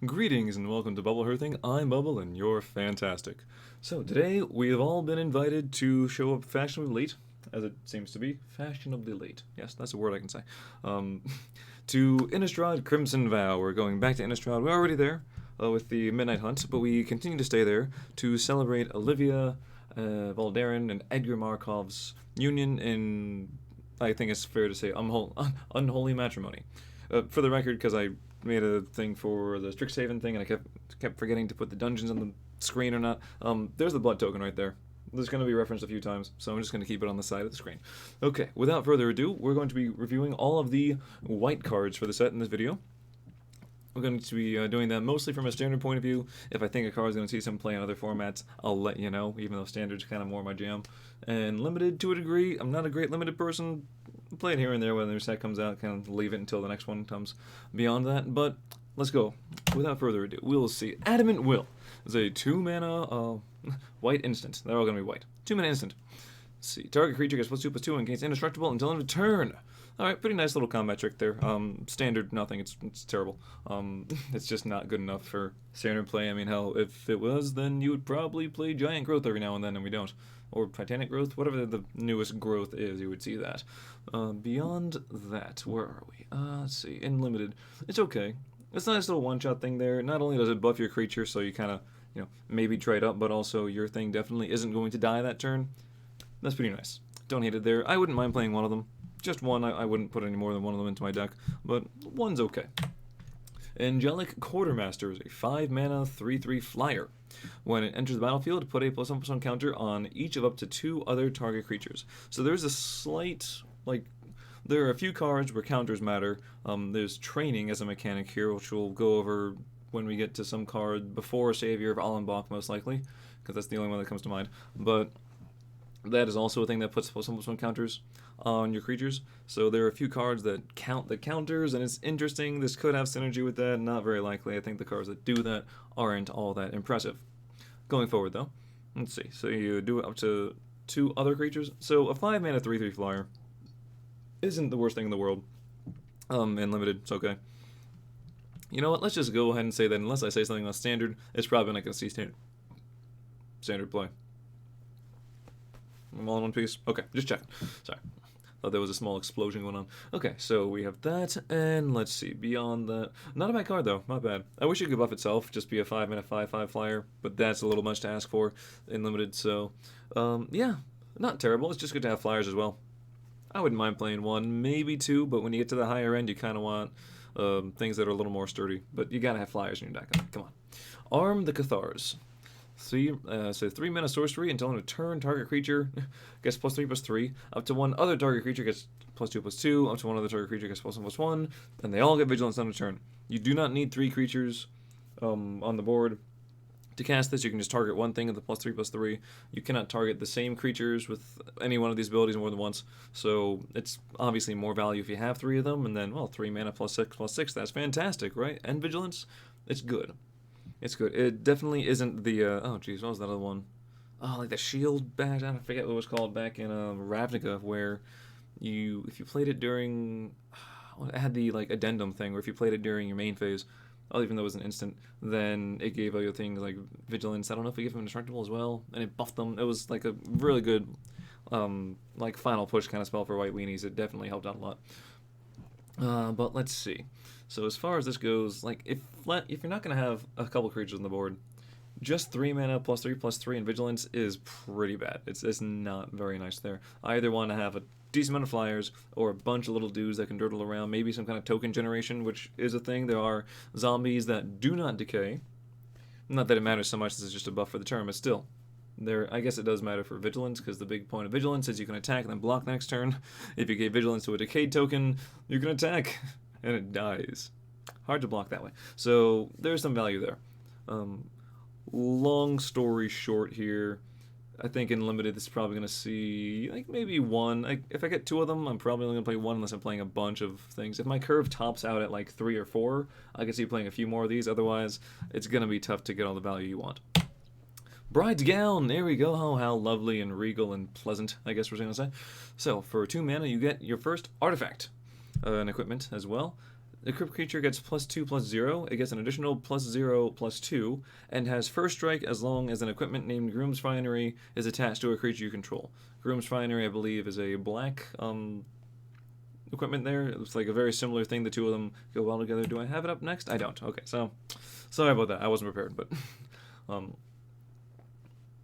Greetings and welcome to Bubble Hearthing. I'm Bubble and you're fantastic. So today we have all been invited to show up fashionably late, as it seems to be. Fashionably late. Yes, that's a word I can say. To Innistrad Crimson Vow. We're going back to Innistrad. We're already there with the Midnight Hunt, but we continue to stay there to celebrate Olivia, Valdarin, and Edgar Markov's union in, I think it's fair to say, unholy matrimony. For the record, because I made a thing for the Strixhaven thing, and I kept forgetting to put the dungeons on the screen or not. There's the blood token right there. There's going to be referenced a few times, so I'm just going to keep it on the side of the screen. Okay, without further ado, we're going to be reviewing all of the white cards for the set in this video. We're going to be doing that mostly from a standard point of view. If I think a card is going to see some play in other formats, I'll let you know, even though standard's kind of more my jam. And limited to a degree. I'm not a great limited person. Play it here and there when a new set comes out, kind of leave it until the next one comes beyond that. But let's go. Without further ado, we'll see. Adamant Will is a 2-mana white instant. They're all going to be white. 2-mana instant. Let's see. Target creature gets +2/+2 and gains indestructible until end of turn. Alright, pretty nice little combat trick there. Standard, nothing. It's terrible. It's just not good enough for standard play. I mean, hell, if it was, then you would probably play Giant Growth every now and then, and we don't. Or Titanic Growth, whatever the newest growth is, you would see that. Beyond that, where are we? Let's see, in limited. It's okay. It's a nice little one-shot thing there. Not only does it buff your creature, so you kind of, maybe trade up, but also your thing definitely isn't going to die that turn. That's pretty nice. Don't hate it there. I wouldn't mind playing one of them. Just one. I wouldn't put any more than one of them into my deck, but one's okay. Angelic Quartermaster is a 5-mana 3/3 flyer. When it enters the battlefield, put a +1/+1 counter on each of up to 2 other target creatures. So there's a slight, there are a few cards where counters matter. There's training as a mechanic here, which we'll go over when we get to some card before Savior of Allenbach, most likely, because that's the only one that comes to mind. But that is also a thing that puts +1/+1 counters on your creatures. So there are a few cards that count the counters, and it's interesting. This could have synergy with that. Not very likely. I think the cards that do that aren't all that impressive. Going forward, though, let's see. So you do it up to 2 other creatures. So a 5-mana 3/3 flyer isn't the worst thing in the world. And limited, it's okay. You know what? Let's just go ahead and say that unless I say something on standard, it's probably not going to see standard play. I'm all in one piece? Okay, just checking. Sorry. Thought there was a small explosion going on. Okay, so we have that, and let's see, beyond that... Not a bad card, though. Not bad. I wish it could buff itself, just be a 5-mana 5/5 flyer, but that's a little much to ask for in limited, so... yeah, not terrible. It's just good to have flyers as well. I wouldn't mind playing 1, maybe 2, but when you get to the higher end, you kind of want things that are a little more sturdy. But you gotta have flyers in your deck. Come on. Arm the Cathars. 3-mana sorcery until end of turn. Target creature gets +3/+3. Up to 1 other target creature gets +2/+2. Up to 1 other target creature gets +1/+1. And they all get Vigilance on a turn. You do not need 3 creatures on the board to cast this. You can just target one thing at the +3/+3. You cannot target the same creatures with any one of these abilities more than once. So it's obviously more value if you have 3 of them. And then, well, 3 mana +6/+6. That's fantastic, right? And Vigilance, it's good. It's good. It definitely isn't the, oh geez, what was that other one? Oh, like the shield bash, I forget what it was called back in Ravnica, where if you played it during, it had the addendum thing, where if you played it during your main phase, even though it was an instant, then it gave other things like Vigilance. I don't know if it gave them Indestructible as well, and it buffed them. It was like a really good, final push kind of spell for white weenies. It definitely helped out a lot. But let's see. So as far as this goes, if you're not going to have a couple creatures on the board, just 3 mana +3/+3 and Vigilance is pretty bad. It's not very nice there. I either want to have a decent amount of flyers or a bunch of little dudes that can dirtle around, maybe some kind of token generation, which is a thing. There are zombies that do not decay. Not that it matters so much, this is just a buff for the turn, but still. I guess it does matter for Vigilance, because the big point of Vigilance is you can attack and then block the next turn. If you gave Vigilance to a decayed token, you can attack, and it dies. Hard to block that way. So there's some value there. Long story short here, I think in limited this is probably going to see maybe 1. If I get 2 of them, I'm probably only going to play 1 unless I'm playing a bunch of things. If my curve tops out at 3 or 4, I can see playing a few more of these. Otherwise, it's going to be tough to get all the value you want. Bride's Gown, there we go. Oh, how lovely and regal and pleasant, I guess we're going to say. So, for 2 mana, you get your first artifact. And equipment as well. the equipped creature gets +2/+0. It gets an additional +0/+2, and has first strike as long as an equipment named Groom's Finery is attached to a creature you control. Groom's Finery, I believe, is a black equipment there. It looks like a very similar thing. The two of them go well together. Do I have it up next? I don't. Okay, so sorry about that. I wasn't prepared, but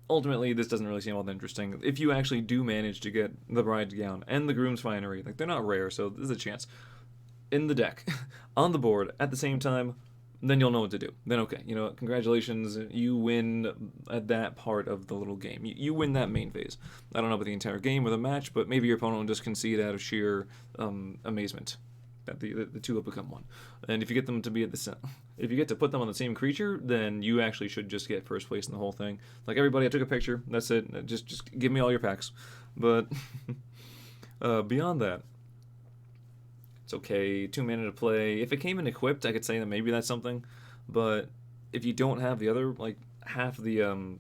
ultimately, this doesn't really seem all that interesting. If you actually do manage to get the Bride's Gown and the Groom's Finery, like, they're not rare, so there's a chance, in the deck, on the board, at the same time, then you'll know what to do. Then, okay, you know, congratulations, you win at that part of the little game. You win that main phase. I don't know about the entire game or the match, but maybe your opponent will just concede out of sheer amazement that the two have become one. And if you get them to be at the if you get to put them on the same creature, then you actually should just get first place in the whole thing. Like, everybody, I took a picture. That's it. Just give me all your packs. But beyond that, it's okay. 2 mana to play. If it came in equipped, I could say that maybe that's something. But if you don't have the other, like, half the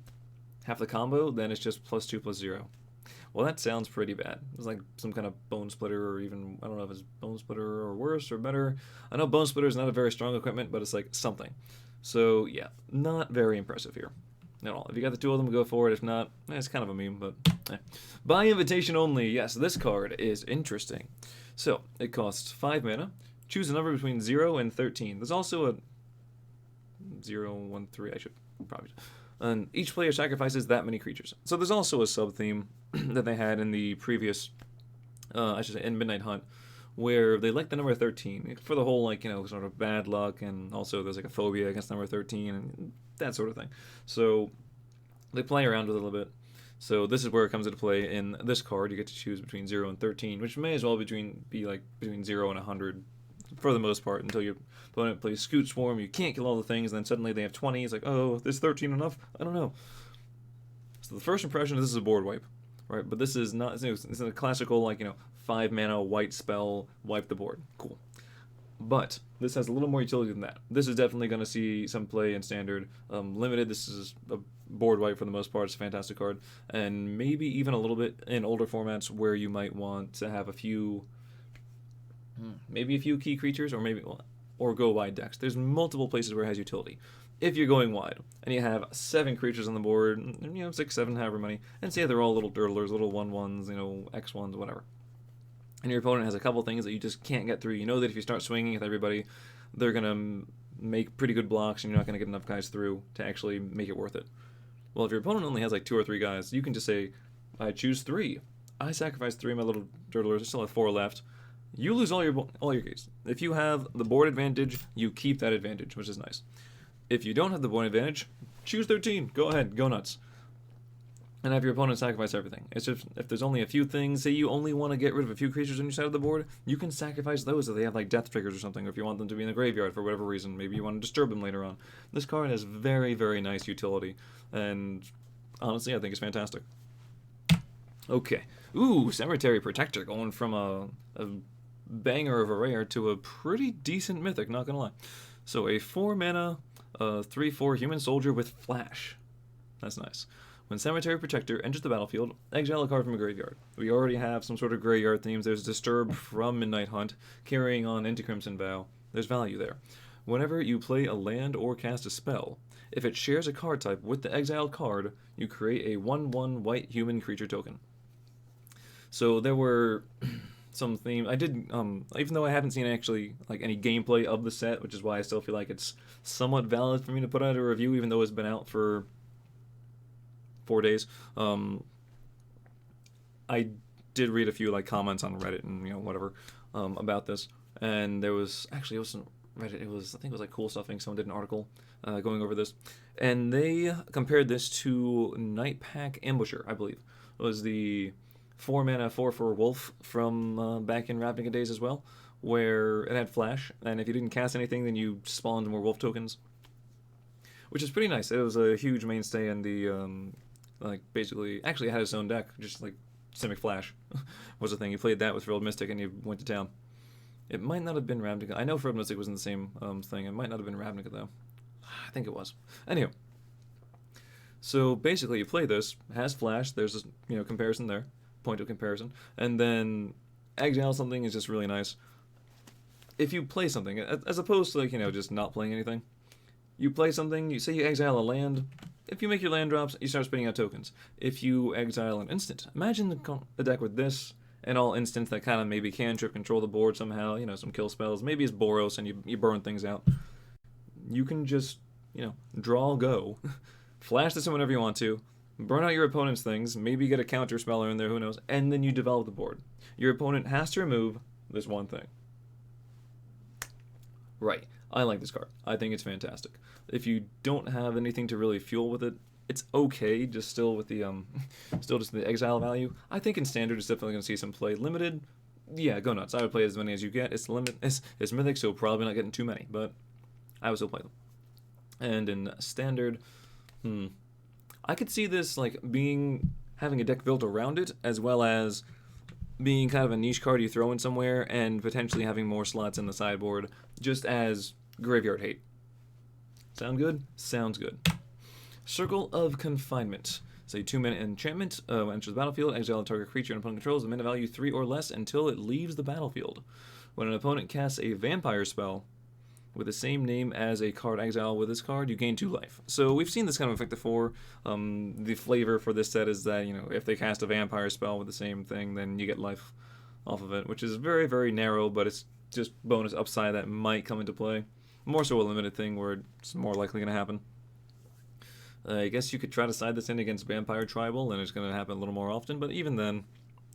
combo, then it's just +2/+0. Well, that sounds pretty bad. It's like some kind of Bone Splitter, or even, I don't know if it's Bone Splitter or worse or better. I know Bone Splitter is not a very strong equipment, but it's like something. So, yeah, not very impressive here at all. If you got the two of them, go for it. If not, it's kind of a meme, but By invitation only. Yes, this card is interesting. So, it costs 5 mana. Choose a number between 0 and 13. There's also a 0, 1, 3. I should probably... And each player sacrifices that many creatures. So there's also a sub-theme that they had in the previous, I should say, in Midnight Hunt, where they like the number 13 for the whole, like, you know, sort of bad luck, and also there's like a phobia against number 13 and that sort of thing. So they play around with it a little bit. So this is where it comes into play in this card. You get to choose between 0 and 13, which may as well be like between 0 and 100 for the most part, until your opponent plays Scoot Swarm. You can't kill all the things, and then suddenly they have 20. It's like, oh, is 13 enough? I don't know. So the first impression is this is a board wipe, right? But this is not. It's a classical, like, you know, 5 mana white spell, wipe the board. Cool. But this has a little more utility than that. This is definitely going to see some play in Standard. Limited, this is a board wipe for the most part. It's a fantastic card. And maybe even a little bit in older formats where you might want to have a few key creatures, or go wide decks. There's multiple places where it has utility. If you're going wide, and you have 7 creatures on the board, you know, 6, 7, however many, and say they're all little dirtlers, little 1/1s, you know, X1s, whatever. And your opponent has a couple things that you just can't get through. You know that if you start swinging with everybody, they're going to make pretty good blocks, and you're not going to get enough guys through to actually make it worth it. Well, if your opponent only has like 2 or 3 guys, you can just say, I choose 3. I sacrifice 3 of my little dirtlers. I still have 4 left. You lose all your keys. If you have the board advantage, you keep that advantage, which is nice. If you don't have the board advantage, choose 13. Go ahead, go nuts. And have your opponent sacrifice everything. It's just, if there's only a few things, say you only want to get rid of a few creatures on your side of the board, you can sacrifice those if they have like death triggers or something, or if you want them to be in the graveyard for whatever reason. Maybe you want to disturb them later on. This card has very, very nice utility, and honestly, I think it's fantastic. Okay. Ooh, Cemetery Protector, going from a banger of a rare to a pretty decent mythic, not gonna lie. So a 4 mana, 3/4 human soldier with flash. That's nice. When Cemetery Protector enters the battlefield, exile a card from a graveyard. We already have some sort of graveyard themes. There's Disturb from Midnight Hunt, carrying on into Crimson Vow. There's value there. Whenever you play a land or cast a spell, if it shares a card type with the exiled card, you create a 1/1 white human creature token. So there were some themes. I did, even though I haven't seen actually like any gameplay of the set, which is why I still feel like it's somewhat valid for me to put out a review, even though it's been out for 4 days. I did read a few like comments on Reddit and, you know, whatever, about this, and there was actually, it wasn't Reddit, it was, I think it was like Cool Stuffing. Someone did an article going over this, and they compared this to Nightpack Ambusher, I believe. It was the 4 mana 4/4 wolf from back in Ravnica days as well, where it had flash, and if you didn't cast anything, then you spawned more wolf tokens, which is pretty nice. It was a huge mainstay in the like, basically, actually it had its own deck, just like Simic Flash was the thing. You played that with Frilled Mystic and you went to town. It might not have been Ravnica. I know Frilled Mystic was in the same thing. It might not have been Ravnica though. I think it was. Anyway, so basically you play this, it has flash, there's this, you know, comparison there, point of comparison, and then exile something is just really nice. if you play something, as opposed to, like, you know, just not playing anything, you play something, you say you exile a land, if you make your land drops, you start spinning out tokens. If you exile an instant, imagine the deck with this, and all instants that kind of maybe cantrip control the board somehow, you know, some kill spells, maybe it's Boros and you burn things out. You can just, you know, draw, go, flash this in whenever you want to, burn out your opponent's things, maybe get a counter speller in there, who knows, and then you develop the board. Your opponent has to remove this one thing. Right. I like this card. I think it's fantastic. If you don't have anything to really fuel with it, it's okay, just still with the still just the exile value. I think in standard it's definitely gonna see some play. Limited, yeah, go nuts. I would play as many as you get. It's it's mythic, so probably not getting too many, but I would still play them. And in standard, I could see this like having a deck built around it, as well as being kind of a niche card you throw in somewhere, and potentially having more slots in the sideboard, just as graveyard hate. Sound good? Sounds good. Circle of Confinement. It's a 2-minute enchantment. Enters the battlefield, exile a target creature and opponent controls the mana value 3 or less until it leaves the battlefield. When an opponent casts a vampire spell with the same name as a card exile with this card, you gain 2 life. So we've seen this kind of effect before. The flavor for this set is that, you know, if they cast a vampire spell with the same thing, then you get life off of it, which is very, very narrow, but it's just bonus upside that might come into play. More so a limited thing where it's more likely going to happen. I guess you could try to side this in against Vampire Tribal, and it's going to happen a little more often, but even then,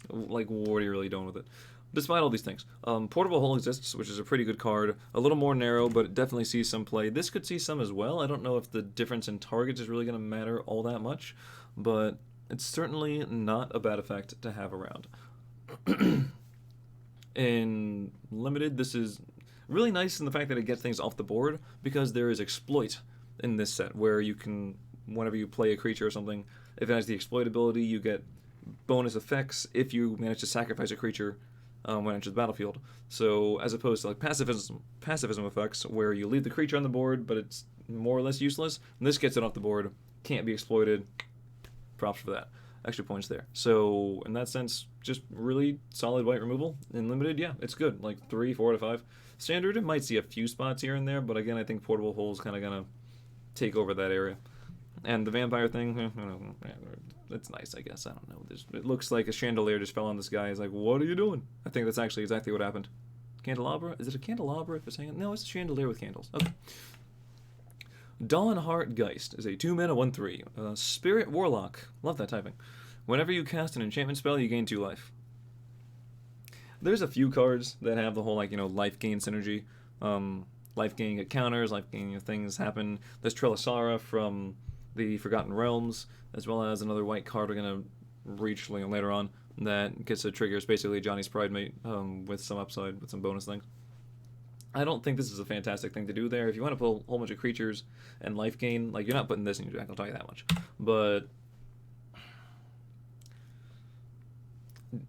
like, what are you really doing with it? Despite all these things, Portable Hole exists, which is a pretty good card. A little more narrow, but it definitely sees some play. This could see some as well. I don't know if the difference in targets is really going to matter all that much, but it's certainly not a bad effect to have around. In Limited, this is really nice in the fact that it gets things off the board, because there is Exploit in this set, where you can, whenever you play a creature or something, if it has the Exploit ability, you get bonus effects if you manage to sacrifice a creature when it enters the battlefield. So as opposed to like pacifism effects, where you leave the creature on the board, but it's more or less useless, and this gets it off the board, can't be exploited. Props for that. Extra points there. So in that sense, just really solid white removal. In Limited, yeah, it's good. Like 3, 4 out of 5. Standard, it might see a few spots here and there, but again, I think Portable Hole's kind of gonna take over that area. And the vampire thing, it's nice, I guess. I don't know. It looks like a chandelier just fell on this guy. He's like, what are you doing? I think that's actually exactly what happened. Candelabra? Is it a candelabra if it's hanging? No, it's a chandelier with candles. Okay. Dawnheartgeist is a 2-mana 1/3. Spirit Warlock. Love that typing. Whenever you cast an enchantment spell, you gain 2 life. There's a few cards that have the whole, like, you know, life gain synergy. Life gain counters, life gain things happen. There's Trelasara from the Forgotten Realms, as well as another white card we're going to reach later on that gets a trigger. It's basically Johnny's Pride Mate with some upside, with some bonus things. I don't think this is a fantastic thing to do there. If you want to put a whole bunch of creatures and life gain, like, you're not putting this in your deck, I'll tell you that much. But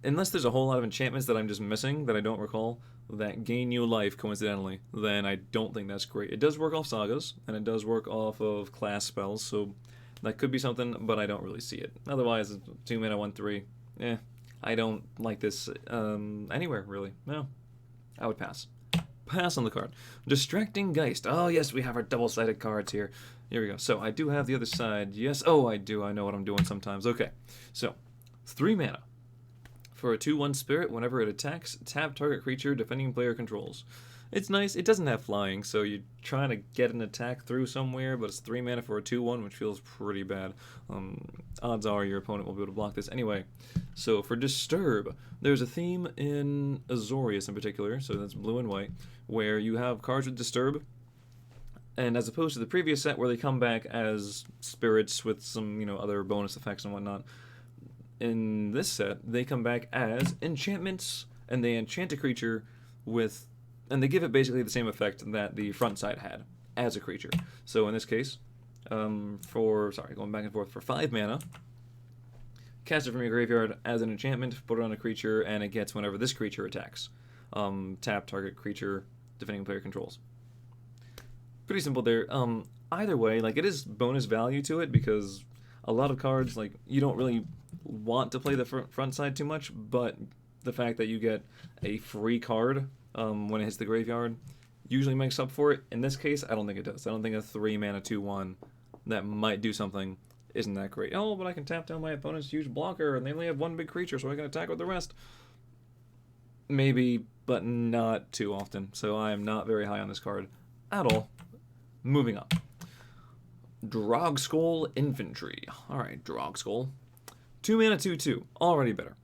unless there's a whole lot of enchantments that I'm just missing, that I don't recall, that gain you life coincidentally, then I don't think that's great. It does work off sagas, and it does work off of class spells, so that could be something, but I don't really see it. Otherwise, 2-mana 1/3, I don't like this anywhere, really. No, I would pass. Pass on the card. Distracting Geist. Oh, yes, we have our double-sided cards here. Here we go. So, I do have the other side. Yes, oh, I do. I know what I'm doing sometimes. Okay, so, 3 mana. For a 2/1 spirit, whenever it attacks, tap target creature defending player controls. It's nice. It doesn't have flying, so you're trying to get an attack through somewhere, but it's 3 mana for a 2/1, which feels pretty bad. Odds are your opponent will be able to block this anyway. So for Disturb, there's a theme in Azorius in particular, so that's blue and white, where you have cards with Disturb, and as opposed to the previous set where they come back as spirits with some, you know, other bonus effects and whatnot, in this set, they come back as enchantments, and they enchant a creature with, and they give it basically the same effect that the front side had as a creature. So in this case, going back and forth, for 5 mana, cast it from your graveyard as an enchantment, put it on a creature, and it gets whenever this creature attacks. Tap target creature defending player controls. Pretty simple there. Either way, like, it is bonus value to it, because a lot of cards, like, you don't really want to play the front side too much, but the fact that you get a free card when it hits the graveyard. Usually makes up for it. In this case, I don't think it does. I don't think a 3 mana 2/1 that might do something isn't that great. Oh, but I can tap down my opponent's huge blocker, and they only have one big creature, so I can attack with the rest. Maybe, but not too often. So I am not very high on this card at all. Moving on. Drogskol Infantry. Alright, Drogskol. 2 mana 2/2. Already better.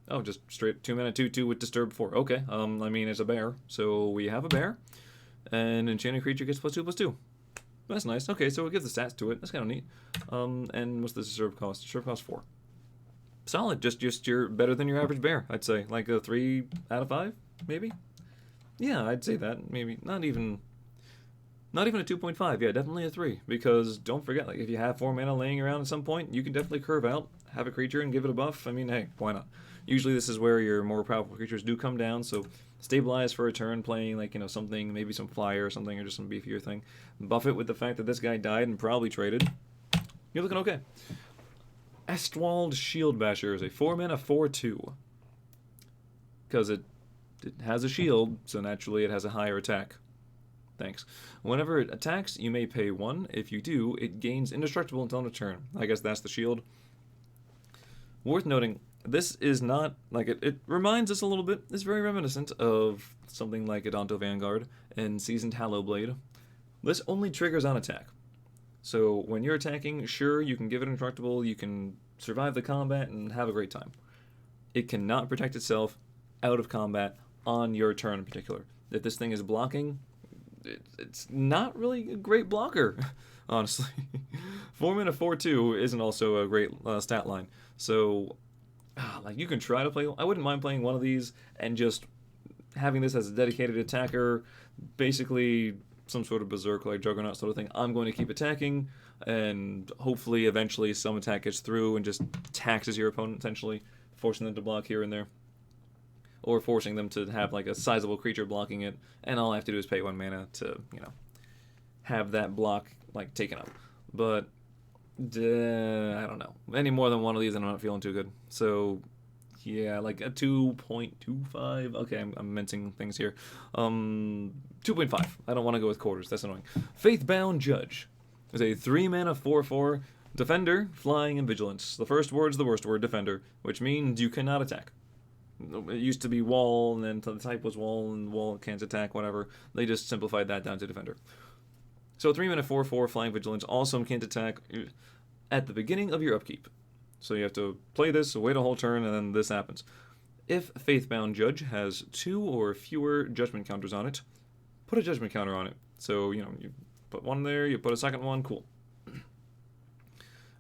Oh, just straight 2 mana 2/2 with Disturb 4. Okay, I mean, it's a bear. So we have a bear. And enchanted creature gets +2/+2. That's nice. Okay, so it gives the stats to it. That's kind of neat. And what's the Disturb cost? Disturb cost 4. Solid. Just you're better than your average bear, I'd say. Like a 3 out of 5, maybe? Yeah, I'd say that. Maybe. Not even a 2.5. Yeah, definitely a 3. Because don't forget, like if you have 4 mana laying around at some point, you can definitely curve out, have a creature, and give it a buff. I mean, hey, why not? Usually this is where your more powerful creatures do come down, so stabilize for a turn, playing like, something, maybe some flyer or something, or just some beefier thing. Buff it with the fact that this guy died and probably traded. You're looking okay. Estwald Shield Basher is a 4 mana 4/2. Because it has a shield, so naturally it has a higher attack. Thanks. Whenever it attacks, you may pay 1. If you do, it gains indestructible until end of turn. I guess that's the shield. Worth noting, this is not, like, it reminds us a little bit, it's very reminiscent of something like Adonto Vanguard and Seasoned Hallowblade. This only triggers on attack. So when you're attacking, sure, you can give it indestructible, you can survive the combat and have a great time. It cannot protect itself out of combat on your turn in particular. If this thing is blocking, it's not really a great blocker, honestly. 4 mana 4/2 isn't also a great stat line. So, like, you can try to play. I wouldn't mind playing one of these and just having this as a dedicated attacker, basically some sort of berserk like Juggernaut sort of thing. I'm going to keep attacking, and hopefully eventually some attack gets through and just taxes your opponent, essentially, forcing them to block here and there. Or forcing them to have like a sizable creature blocking it, and all I have to do is pay 1 mana to, have that block like taken up. But I don't know. Any more than one of these, and I'm not feeling too good. So yeah, like a 2.25. Okay, I'm mincing things here. 2.5. I don't want to go with quarters. That's annoying. Faithbound Judge is a 3 mana 4/4 defender, flying, and vigilance. The first word's the worst word, defender, which means you cannot attack. It used to be wall, and then the type was wall, and wall can't attack, whatever. They just simplified that down to defender. So 3 mana 4/4 flying vigilance also can't attack at the beginning of your upkeep. So you have to play this, wait a whole turn, and then this happens. If Faithbound Judge has 2 or fewer judgment counters on it, put a judgment counter on it. So, you put one there, you put a second one, cool.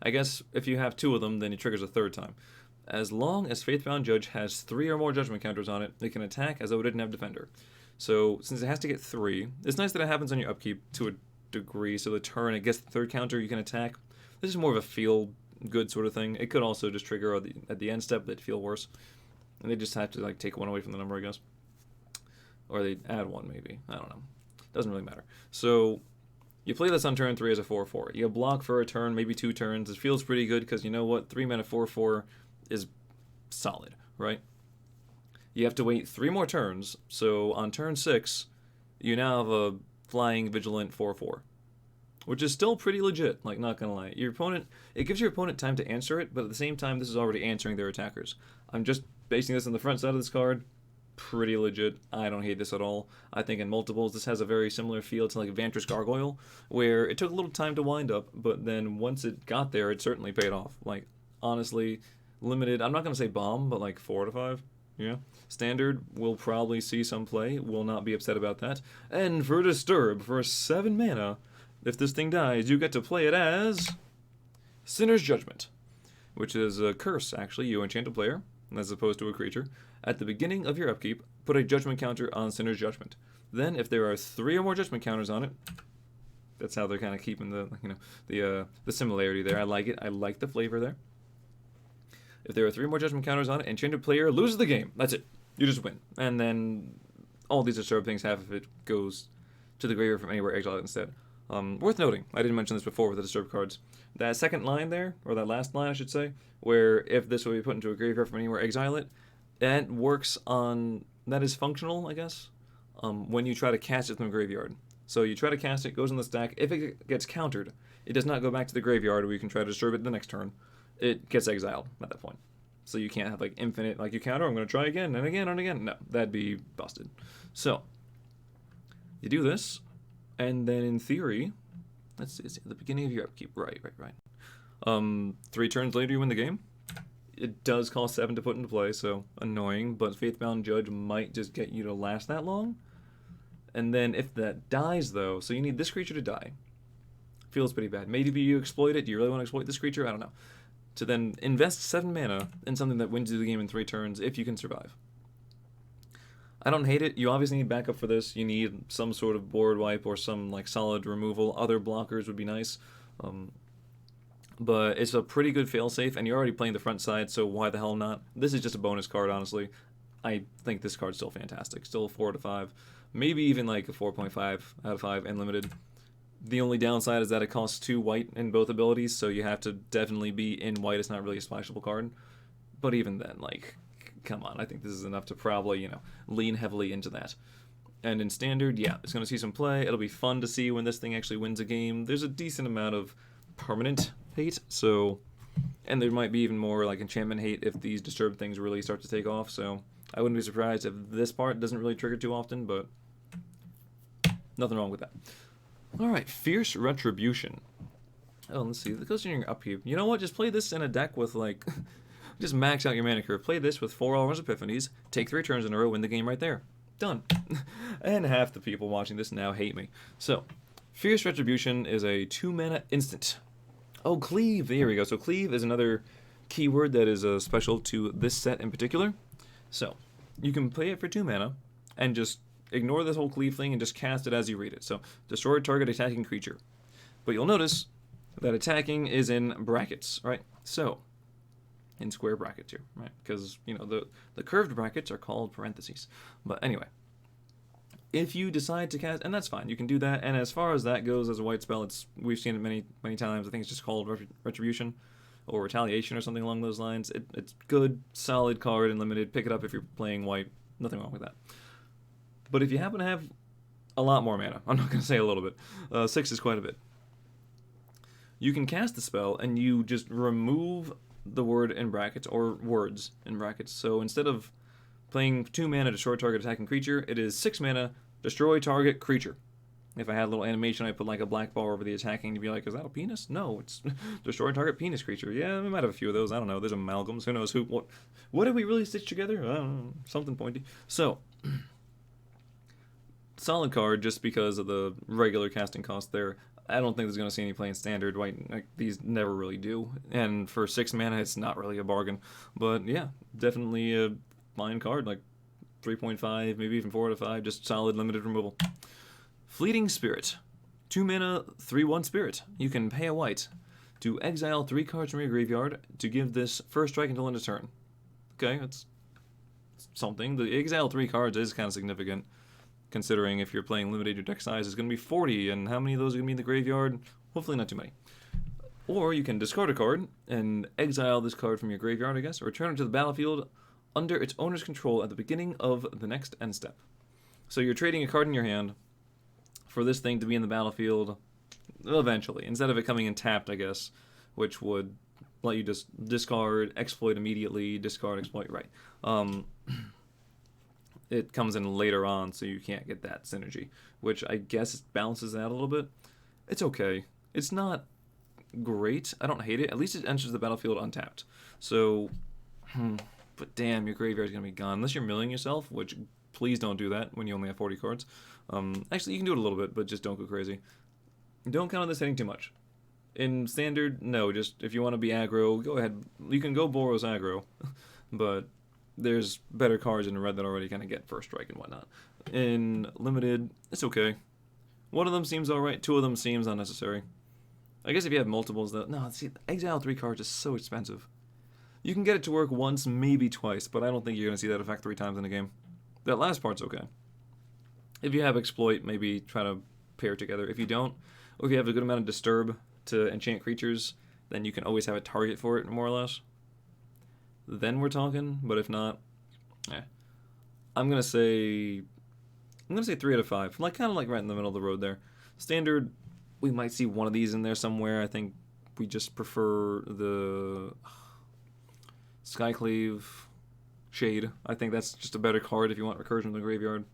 I guess if you have 2 of them, then it triggers a 3rd time. As long as Faithbound Judge has 3 or more judgment counters on it, it can attack as though it didn't have defender. So since it has to get 3, it's nice that it happens on your upkeep to a degree, so the turn it gets the 3rd counter, you can attack. This is more of a feel good sort of thing. It could also just trigger at the end step that feel worse. And they just have to like take 1 away from the number, I guess. Or they add 1 maybe. I don't know. Doesn't really matter. So you play this on turn 3 as a 4/4. You block for a turn, maybe 2 turns. It feels pretty good because you know what? 3 mana 4/4 is solid, right? You have to wait 3 more turns, so on turn 6, you now have a flying vigilant 4/4, which is still pretty legit, like, not gonna lie. It gives your opponent time to answer it, but at the same time, this is already answering their attackers. I'm just basing this on the front side of this card. Pretty legit. I don't hate this at all. I think in multiples, this has a very similar feel to like Vantress Gargoyle, where it took a little time to wind up, but then once it got there, it certainly paid off. Like, honestly, limited, I'm not going to say bomb, but like 4 to 5. Yeah. Standard will probably see some play. Will not be upset about that. And for Disturb, for 7 mana, if this thing dies, you get to play it as Sinner's Judgment, which is a curse, actually. You enchant a player, as opposed to a creature. At the beginning of your upkeep, put a judgment counter on Sinner's Judgment. Then, if there are 3 or more judgment counters on it, that's how they're kind of keeping the similarity there. I like it. I like the flavor there. If there are 3 more judgment counters on it, enchanted player loses the game. That's it. You just win. And then all these Disturb things, half of it goes to the graveyard from anywhere, exile it instead. Worth noting, I didn't mention this before with the Disturb cards. That second line there, or that last line I should say, where if this will be put into a graveyard from anywhere, exile it, that works on, that is functional, I guess, when you try to cast it from the graveyard. So you try to cast it, goes in the stack. If it gets countered, it does not go back to the graveyard where you can try to disturb it the next turn. It gets exiled at that point. So you can't have like infinite, like you counter, I'm going to try again and again and again. No, that'd be busted. So you do this, and then in theory, let's see, it's at the beginning of your upkeep. Right. 3 turns later, you win the game. It does cost 7 to put into play, so annoying, but Faithbound Judge might just get you to last that long. And then if that dies, though, so you need this creature to die. Feels pretty bad. Maybe you exploit it. Do you really want to exploit this creature? I don't know. To then invest 7 mana in something that wins you the game in 3 turns if you can survive. I don't hate it. You obviously need backup for this. You need some sort of board wipe or some like solid removal. Other blockers would be nice. But it's a pretty good failsafe, and you're already playing the front side, so why the hell not? This is just a bonus card, honestly. I think this card's still fantastic. Still 4 to 5. Maybe even like a 4.5 out of 5 and limited. The only downside is that it costs 2 white in both abilities, so you have to definitely be in white. It's not really a splashable card. But even then, like, come on. I think this is enough to probably, lean heavily into that. And in Standard, yeah, it's going to see some play. It'll be fun to see when this thing actually wins a game. There's a decent amount of permanent hate, so... And there might be even more, like, enchantment hate if these disturbed things really start to take off, so... I wouldn't be surprised if this part doesn't really trigger too often, but... Nothing wrong with that. Alright, Fierce Retribution. Oh, let's see. That goes in your upkeep. You know what? Just play this in a deck with, like... just max out your mana curve. Play this with 4 Almost Epiphanies, take 3 turns in a row, win the game right there. Done. And half the people watching this now hate me. So, Fierce Retribution is a 2-mana instant. Oh, Cleave! There we go. So Cleave is another keyword that is special to this set in particular. So, you can play it for 2 mana, and just ignore this whole Cleave thing and just cast it as you read it. So, destroy target attacking creature. But you'll notice that attacking is in brackets, right? So, in square brackets here, right? Because, the curved brackets are called parentheses. But anyway, if you decide to cast, and that's fine, you can do that. And as far as that goes as a white spell, we've seen it many, many times. I think it's just called Retribution or Retaliation or something along those lines. It's good, solid card and limited. Pick it up if you're playing white. Nothing wrong with that. But if you happen to have a lot more mana, I'm not going to say a little bit. 6 is quite a bit. You can cast the spell and you just remove the word in brackets, or words in brackets. So instead of playing 2 mana, destroy target attacking creature, it is 6 mana, destroy target creature. If I had a little animation, I'd put like a black bar over the attacking to be like, is that a penis? No, it's destroy target penis creature. Yeah, we might have a few of those. I don't know. There's amalgams. Who knows what did we really stitch together? I don't know. Something pointy. So, solid card just because of the regular casting cost there. I don't think there's going to see any play in Standard. White, like, these never really do. And for 6 mana, it's not really a bargain. But yeah, definitely a fine card, like 3.5, maybe even 4 out of 5, just solid limited removal. Fleeting Spirit. 2 mana, 3/1 Spirit. You can pay a white to exile 3 cards from your graveyard to give this first strike until end of turn. Okay, that's something. The exile 3 cards is kind of significant, considering if you're playing limited, your deck size is going to be 40, and how many of those are going to be in the graveyard? Hopefully not too many. Or you can discard a card and exile this card from your graveyard, I guess, or return it to the battlefield under its owner's control at the beginning of the next end step. So you're trading a card in your hand for this thing to be in the battlefield eventually, instead of it coming in tapped, I guess, which would let you just discard, exploit immediately, discard, exploit, right. It comes in later on, so you can't get that synergy, which I guess balances that a little bit. It's okay. It's not great. I don't hate it. At least it enters the battlefield untapped. So, but damn, your graveyard's going to be gone. Unless you're milling yourself, which please don't do that when you only have 40 cards. Actually, you can do it a little bit, but just don't go crazy. Don't count on this hitting too much. In Standard, no, just if you want to be aggro, go ahead. You can go Boros aggro, but there's better cards in red that already kind of get first strike and whatnot. In Limited, it's okay. One of them seems alright, 2 of them seems unnecessary. I guess if you have multiples, though... No, see, exile 3 cards is so expensive. You can get it to work once, maybe twice, but I don't think you're going to see that effect 3 times in a game. That last part's okay. If you have Exploit, maybe try to pair together. If you don't, or if you have a good amount of Disturb to enchant creatures, then you can always have a target for it, more or less. Then we're talking, but if not, I'm going to say I'm going to say 3 out of 5. Like, kind of like right in the middle of the road there. Standard, we might see one of these in there somewhere. I think we just prefer the Skyclave Shade. I think that's just a better card if you want Recursion in the graveyard.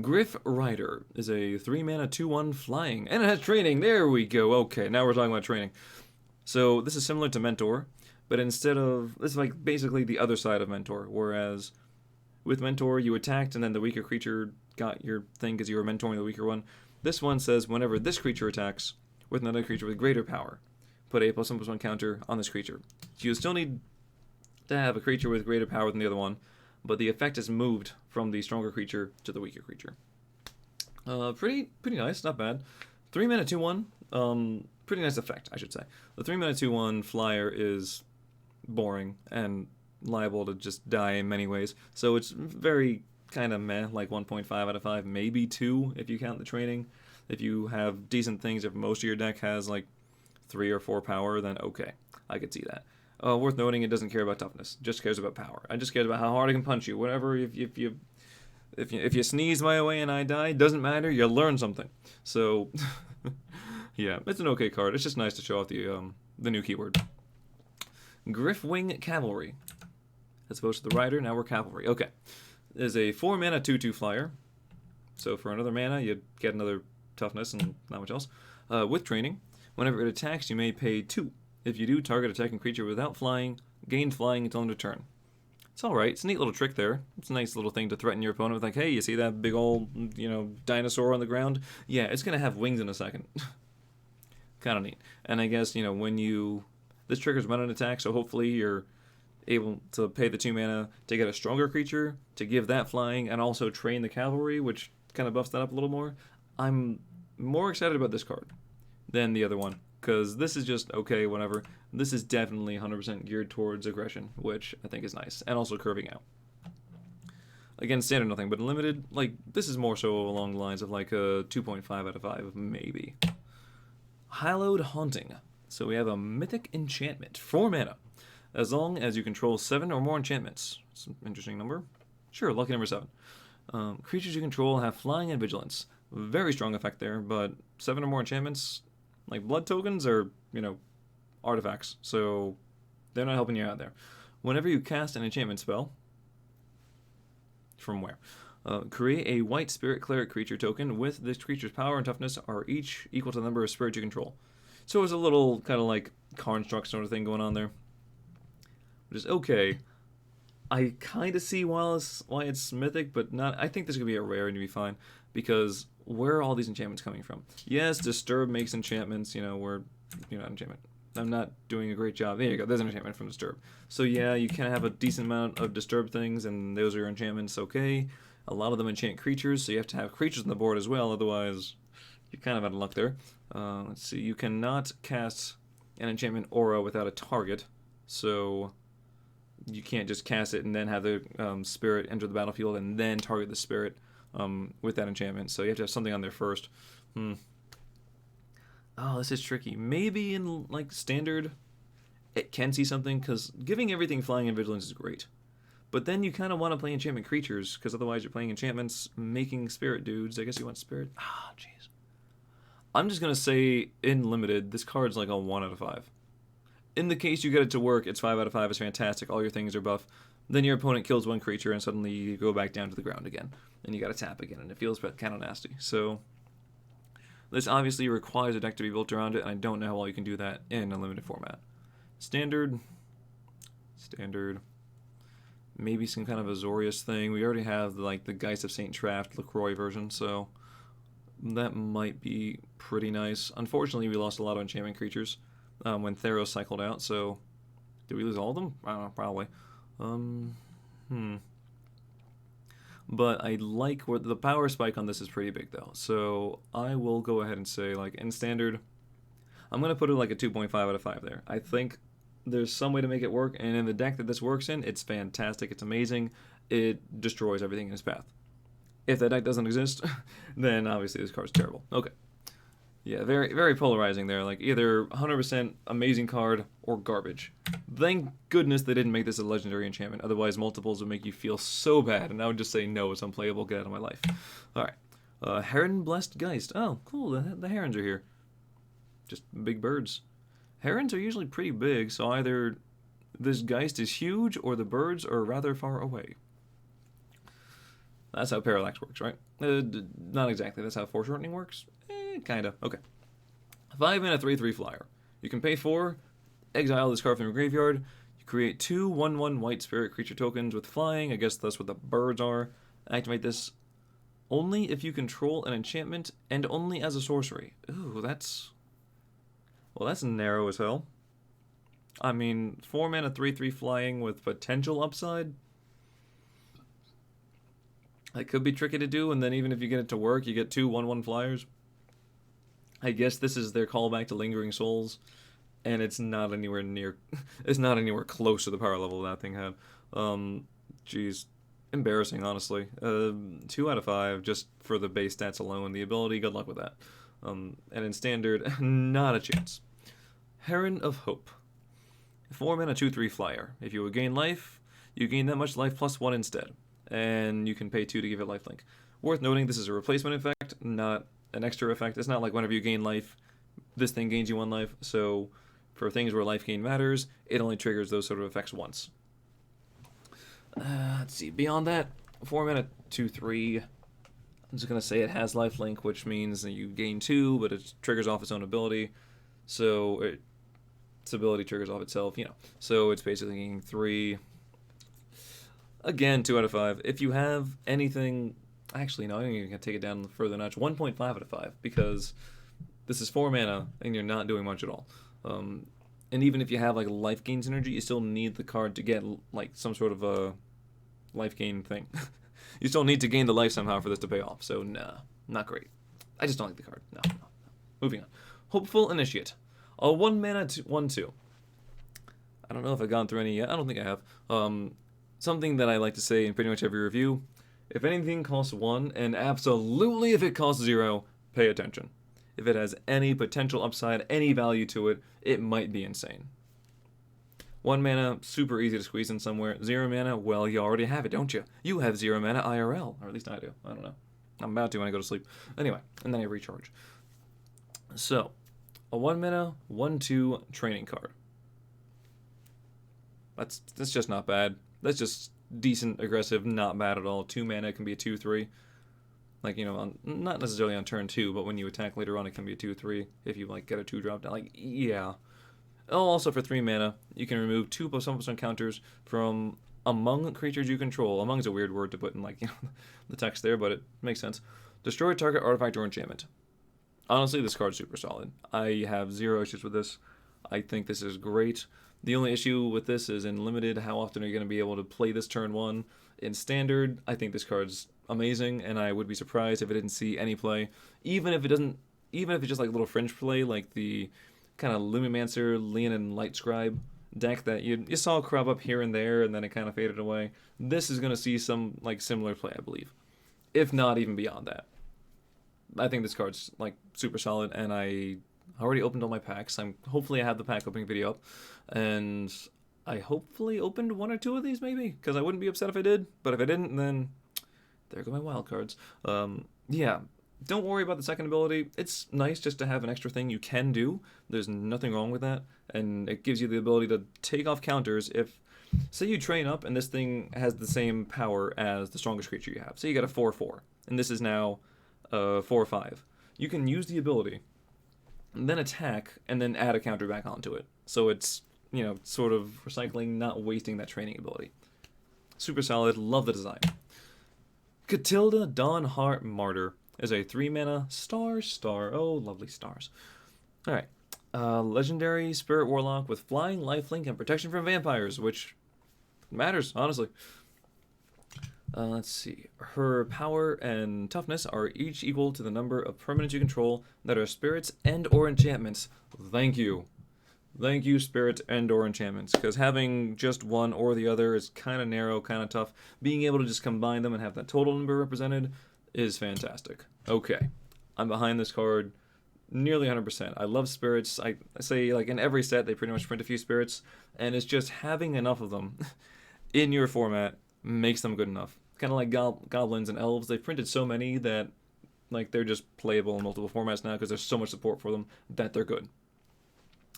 Griffin Rider is a 3-mana 2/1 flying, and it has training. There we go. Okay, now we're talking about training. So this is similar to Mentor, but instead of, this is like basically the other side of Mentor, whereas with Mentor you attacked and then the weaker creature got your thing because you were mentoring the weaker one. This one says whenever this creature attacks with another creature with greater power, put a +1/+1 counter on this creature. So you still need to have a creature with greater power than the other one, but the effect is moved from the stronger creature to the weaker creature. Pretty nice, not bad. 3-mana 2/1, pretty nice effect, I should say. The 3-mana 2/1 flyer is boring and liable to just die in many ways, so it's very kind of meh, like 1.5 out of 5, maybe 2 if you count the training. If you have decent things, if most of your deck has like 3 or 4 power, then okay, I could see that. Worth noting, it doesn't care about toughness, just cares about power. It just cares about how hard I can punch you. Whatever, if you sneeze my way and I die, doesn't matter. You learn something. So, yeah, it's an okay card. It's just nice to show off the new keyword. Griffwing Cavalry, as opposed to the Rider. Now we're Cavalry. Okay, there's a 4-mana 2/2 flyer. So for another mana, you get another toughness and not much else. With training, whenever it attacks, you may pay 2. If you do, target attacking creature without flying gains flying until end of turn. It's alright. It's a neat little trick there. It's a nice little thing to threaten your opponent with, like, hey, you see that big old, dinosaur on the ground? Yeah, it's going to have wings in a second. Kind of neat. And I guess, when this triggers run-on attack, so hopefully you're able to pay the 2 mana to get a stronger creature, to give that flying, and also train the cavalry, which kind of buffs that up a little more. I'm more excited about this card than the other one, because this is just okay, whatever. This is definitely 100% geared towards aggression, which I think is nice, and also curving out. Again, standard nothing, but limited, like, this is more so along the lines of like a 2.5 out of 5, maybe. Hallowed Haunting. So we have a mythic enchantment, 4 mana. As long as you control 7 or more enchantments. It's an interesting number. Sure, lucky number 7. Creatures you control have flying and vigilance. Very strong effect there, but 7 or more enchantments, like blood tokens, are, artifacts, so they're not helping you out there. Whenever you cast an enchantment spell, from where? Create a white spirit cleric creature token with this creature's power and toughness are each equal to the number of spirits you control. So it's a little kind of like construct sort of thing going on there, which is okay. I kind of see why it's mythic, but not. I think this could be a rare and to be fine, because where are all these enchantments coming from? Yes, Disturb makes enchantments, not enchantment. I'm not doing a great job. There you go, there's an enchantment from Disturb. So yeah, you can have a decent amount of Disturb things, and those are your enchantments, okay. A lot of them enchant creatures, so you have to have creatures on the board as well, otherwise you're kind of out of luck there. Let's see, you cannot cast an enchantment aura without a target, so you can't just cast it and then have the spirit enter the battlefield and then target the spirit with that enchantment. So you have to have something on there first. Oh, this is tricky. Maybe in like standard, it can see something, because giving everything flying and vigilance is great. But then you kind of want to play enchantment creatures, because otherwise you're playing enchantments, making spirit dudes. I guess you want spirit. Ah, jeez. I'm just going to say, in limited, this card's like a 1 out of 5. In the case you get it to work, it's 5 out of 5, it's fantastic, all your things are buff. Then your opponent kills one creature and suddenly you go back down to the ground again. And you gotta tap again, and it feels kind of nasty. So, this obviously requires a deck to be built around it, and I don't know how well you can do that in a limited format. Standard. Maybe some kind of Azorius thing. We already have like the Geist of St. Traft LaCroix version, so that might be pretty nice. Unfortunately, we lost a lot of enchantment creatures when Theros cycled out, so did we lose all of them? I don't know, probably. But I like where the power spike on this is pretty big though, so I will go ahead and say, like, in standard, I'm going to put it like a 2.5 out of 5 there. I think there's some way to make it work, and in the deck that this works in, it's fantastic, it's amazing, it destroys everything in its path. If that deck doesn't exist, then obviously this card's terrible. Okay. Yeah, very very polarizing there. Like either 100% amazing card or garbage. Thank goodness they didn't make this a legendary enchantment. Otherwise, multiples would make you feel so bad, and I would just say no, it's unplayable. Get out of my life. All right, Heron Blessedgeist. Oh, cool. The herons are here. Just big birds. Herons are usually pretty big, so either this geist is huge or the birds are rather far away. That's how parallax works, right? Not exactly. That's how foreshortening works. Kinda. Okay. 5 and a 3/3 flyer. You can pay 4, exile this card from your graveyard. You create 2 1/1 white spirit creature tokens with flying. I guess that's what the birds are. Activate this only if you control an enchantment and only as a sorcery. Ooh, that's... Well, that's narrow as hell. I mean, 4 mana 3/3 flying with potential upside. That could be tricky to do, and then even if you get it to work, you get 2 1/1 flyers. I guess this is their callback to Lingering Souls, and it's not anywhere near, it's not anywhere close to the power level that thing had. Geez, embarrassing, honestly. 2 out of 5 just for the base stats alone. The ability, good luck with that. And in standard, not a chance. Heron of Hope. 4 mana 2/3 flyer. If you would gain life, you gain that much life plus 1 instead. And you can pay 2 to give it lifelink. Worth noting, this is a replacement effect, not an extra effect. It's not like whenever you gain life, this thing gains you 1 life. So for things where life gain matters, it only triggers those sort of effects once. Let's see. Beyond that, 4 mana 2/3. I'm just going to say it has lifelink, which means that you gain 2, but it triggers off its own ability. So its ability triggers off itself, you know. So it's basically gaining 3. Again, 2 out of 5. If you have anything... Actually, no, I'm going to take it down further notch. 1.5 out of 5, because this is 4 mana, and you're not doing much at all. And even if you have, like, life gain synergy, you still need the card to get, like, some sort of a life gain thing. You still need to gain the life somehow for this to pay off, so nah, not great. I just don't like the card. No. Moving on. Hopeful Initiate. 1 mana 1/2. I don't know if I've gone through any yet. I don't think I have. Something that I like to say in pretty much every review. If anything costs 1, and absolutely if it costs 0, pay attention. If it has any potential upside, any value to it, it might be insane. 1 mana, super easy to squeeze in somewhere. 0 mana, well, you already have it, don't you? You have 0 mana IRL, or at least I do. I don't know. I'm about to when I go to sleep. Anyway, and then I recharge. So, a 1 mana, 1/2 training card. That's just not bad. That's just decent, aggressive, not bad at all. 2 mana can be a 2/3. Like, you know, not necessarily on turn 2, but when you attack later on, it can be a 2/3 if you, like, get a 2-drop down. Like, yeah. Oh, also for 3 mana, you can remove 2 +1/+1 counters from among creatures you control. Among is a weird word to put in, like, you know, the text there, but it makes sense. Destroy target artifact or enchantment. Honestly, this card's super solid. I have 0 issues with this. I think this is great. The only issue with this is in limited, how often are you going to be able to play this turn 1? In standard, I think this card's amazing, and I would be surprised if it didn't see any play. Even if it's just like a little fringe play, like the kind of Lumimancer, Leonin Light Scribe deck that you saw crop up here and there, and then it kind of faded away. This is going to see some, like, similar play, I believe. If not even beyond that. I think this card's, like, super solid, and I already opened all my packs. Hopefully I have the pack opening video up, and I hopefully opened 1 or 2 of these, maybe, because I wouldn't be upset if I did, but if I didn't, then there go my wild cards. Yeah, don't worry about the second ability. It's nice just to have an extra thing you can do. There's nothing wrong with that, and it gives you the ability to take off counters if, say you train up and this thing has the same power as the strongest creature you have. Say you got a 4/4, and this is now 4/5. You can use the ability, and then attack, and then add a counter back onto it. So it's, you know, sort of recycling, not wasting that training ability. Super solid, love the design. Catilda Dawnheart Martyr is a 3 mana star. Oh, lovely stars. Alright. Legendary Spirit Warlock with flying, lifelink, and protection from vampires, which matters, honestly. Let's see. Her power and toughness are each equal to the number of permanents you control that are spirits and or enchantments. Thank you. Thank you, spirits and or enchantments, because having just one or the other is kind of narrow, kind of tough. Being able to just combine them and have that total number represented is fantastic. Okay, I'm behind this card. Nearly 100%. I love spirits. I say, like, in every set, they pretty much print a few spirits, and it's just having enough of them in your format makes them good enough. Kind of like goblins and elves. They've printed so many that, like, they're just playable in multiple formats now because there's so much support for them that they're good.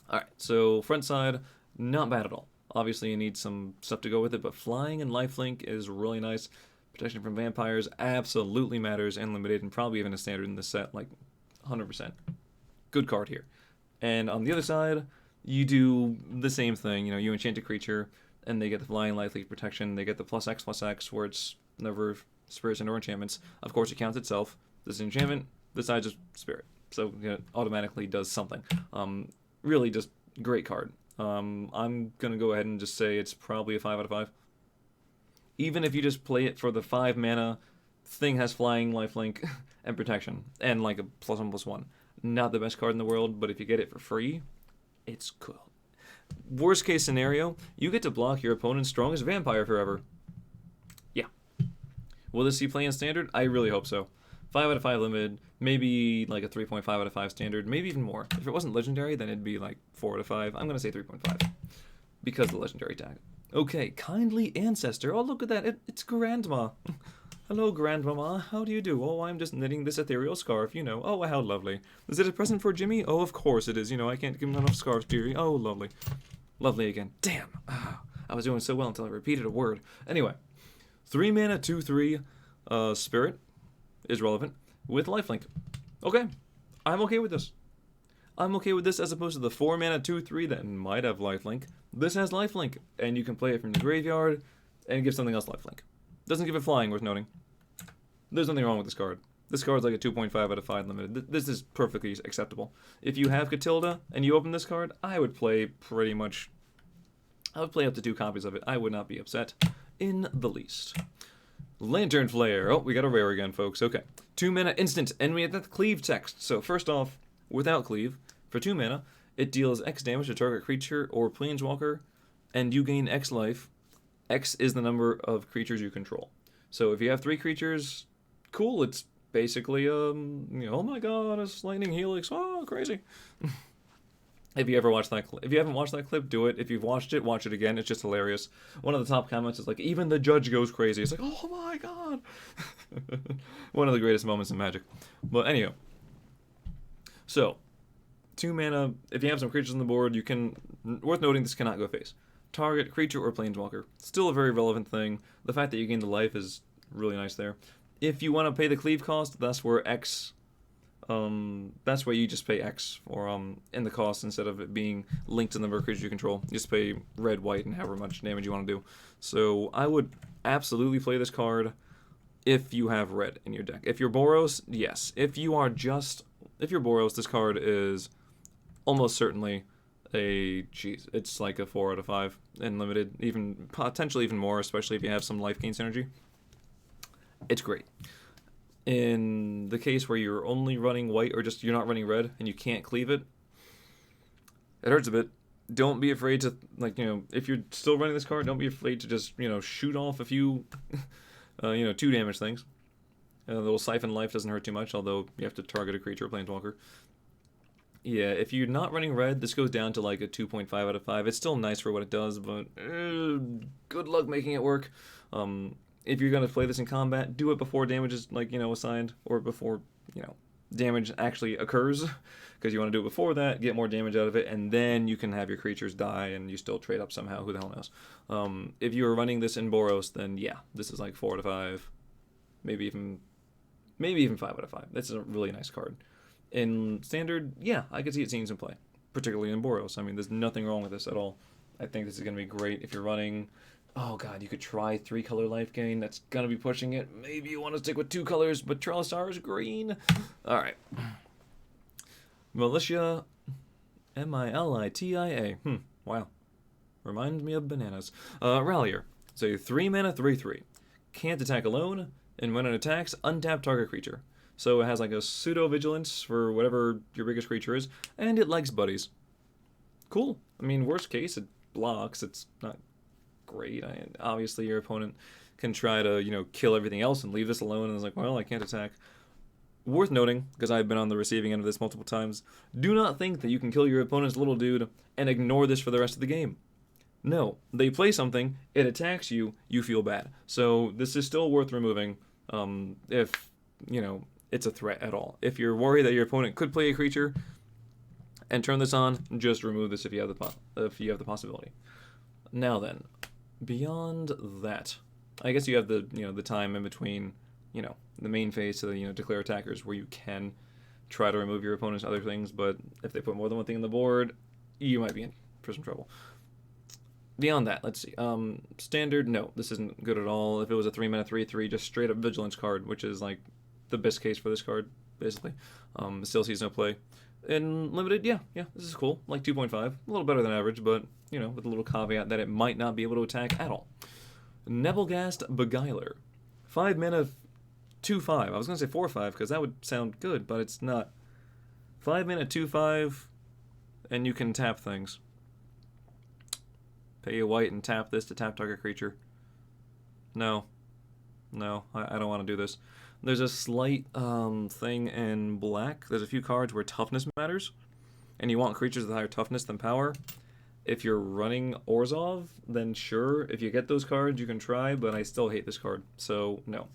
Alright, so front side, not bad at all. Obviously, you need some stuff to go with it, but flying and lifelink is really nice. Protection from vampires absolutely matters, and limited, and probably even a standard in this set, like 100%. Good card here. And on the other side, you do the same thing. You know, you enchant a creature, and they get the flying, lifelink protection. They get the +X/+X, where it's never spirits and/or enchantments. Of course, it counts itself. This is enchantment. This side is spirit. So, you know, it automatically does something. Really just great card. I'm going to go ahead and just say it's probably a 5 out of 5. Even if you just play it for the 5 mana, thing has flying, lifelink, and protection, and like a +1/+1. Not the best card in the world, but if you get it for free, it's cool. Worst case scenario, you get to block your opponent's strongest vampire forever. Yeah. Will this see play in standard? I really hope so. 5 out of 5 limited, maybe like a 3.5 out of 5 standard, maybe even more. If it wasn't legendary, then it'd be like 4 out of 5. I'm going to say 3.5 because of the legendary tag. Okay, kindly Ancestor. Oh, look at that. It's Grandma. Hello, Grandmama. How do you do? Oh, I'm just knitting this ethereal scarf, you know. Oh, how lovely. Is it a present for Jimmy? Oh, of course it is. You know, I can't give him enough scarves, dearie. Oh, lovely. Lovely again. Damn. I was doing so well until I repeated a word. Anyway, 3 mana, 2/3 spirit is relevant with lifelink. Okay, I'm okay with this. I'm okay with this as opposed to the 4 mana 2/3 that might have lifelink. This has lifelink, and you can play it from the graveyard and give something else lifelink. Doesn't give it flying, worth noting. There's nothing wrong with this card. This card's like a 2.5 out of 5 limited. This is perfectly acceptable. If you have Catilda and you open this card, I would play pretty much... I would play up to 2 copies of it. I would not be upset in the least. Lantern Flare. Oh, we got a rare again, folks. Okay. 2 mana instant, and we have that cleave text. So first off, without cleave, for 2 mana, it deals X damage to target creature or planeswalker, and you gain X life. X is the number of creatures you control. So if you have 3 creatures, cool. It's basically, you know, oh my god, it's lightning helix. Oh, crazy. If you ever watched that clip, if you haven't watched that clip, do it. If you've watched it, watch it again. It's just hilarious. One of the top comments is like, even the judge goes crazy. It's like, oh my god. One of the greatest moments in Magic. But anyhow. So, 2 mana. If you have some creatures on the board, you can... Worth noting, this cannot go face. Target, creature, or planeswalker. Still a very relevant thing. The fact that you gain the life is really nice there. If you want to pay the cleave cost, that's where X... that's where you just pay X or in the cost instead of it being linked to the number of creatures you control. You just pay red, white, and however much damage you want to do. So I would absolutely play this card if you have red in your deck. If you're Boros, yes. If you're Boros, this card is almost certainly it's like a 4 out of 5 in limited, even potentially even more, especially if you have some life gain synergy. It's great. In the case where you're only running white or just you're not running red and you can't cleave it, it hurts a bit. Don't be afraid to, like, you know, if you're still running this card, don't be afraid to just, you know, shoot off a few, 2 damage things. A little siphon life doesn't hurt too much, although you have to target a creature or planeswalker. Yeah, if you're not running red, this goes down to like a 2.5 out of 5. It's still nice for what it does, but good luck making it work. If you're going to play this in combat, do it before damage is, like, you know, assigned, or before, you know, damage actually occurs, because you want to do it before that, get more damage out of it, and then you can have your creatures die, and you still trade up somehow, who the hell knows. If you were running this in Boros, then yeah, this is like 4 out of 5, maybe even 5 out of 5. That's a really nice card. In Standard, yeah, I could see it seeing some play, particularly in Boros. I mean, there's nothing wrong with this at all. I think this is going to be great if you're running... Oh god, you could try 3-color life gain. That's gonna be pushing it. Maybe you want to stick with 2 colors, but Trellisar is green. Alright. Militia. Militia. Wow. Reminds me of bananas. Rallier. So 3 mana, 3/3. Can't attack alone, and when it attacks, untap target creature. So it has like a pseudo vigilance for whatever your biggest creature is, and it likes buddies. Cool. I mean, worst case, it blocks. It's not great. Obviously, your opponent can try to, you know, kill everything else and leave this alone, and it's like, well, I can't attack. worth noting, because I've been on the receiving end of this multiple times, do not think that you can kill your opponent's little dude and ignore this for the rest of the game. No, they play something, it attacks you, you feel bad. So this is still worth removing if, you know, it's a threat at all. If you're worried that your opponent could play a creature and turn this on, just remove this if you have the possibility. Now then, beyond that, I guess you have the the time in between, the main phase to the declare attackers, where you can try to remove your opponent's other things, but if they put more than one thing on the board, you might be in for some trouble. Beyond that, let's see. Standard, no, this isn't good at all. If it was a 3-mana 3/3, just straight up Vigilance card, which is like the best case for this card, basically. Still sees no play. In limited, yeah, this is cool. Like 2.5, a little better than average, but with a little caveat that it might not be able to attack at all. Nebelgast Beguiler, 5 mana, 2/5. I was gonna say 4/5 because that would sound good, but it's not. 5 mana, 2/5, and you can tap things. Pay a white and tap this to tap target creature. No, I don't want to do this. There's a slight thing in black. There's a few cards where toughness matters, and you want creatures with higher toughness than power. If you're running Orzhov, then sure. If you get those cards, you can try, but I still hate this card, so no.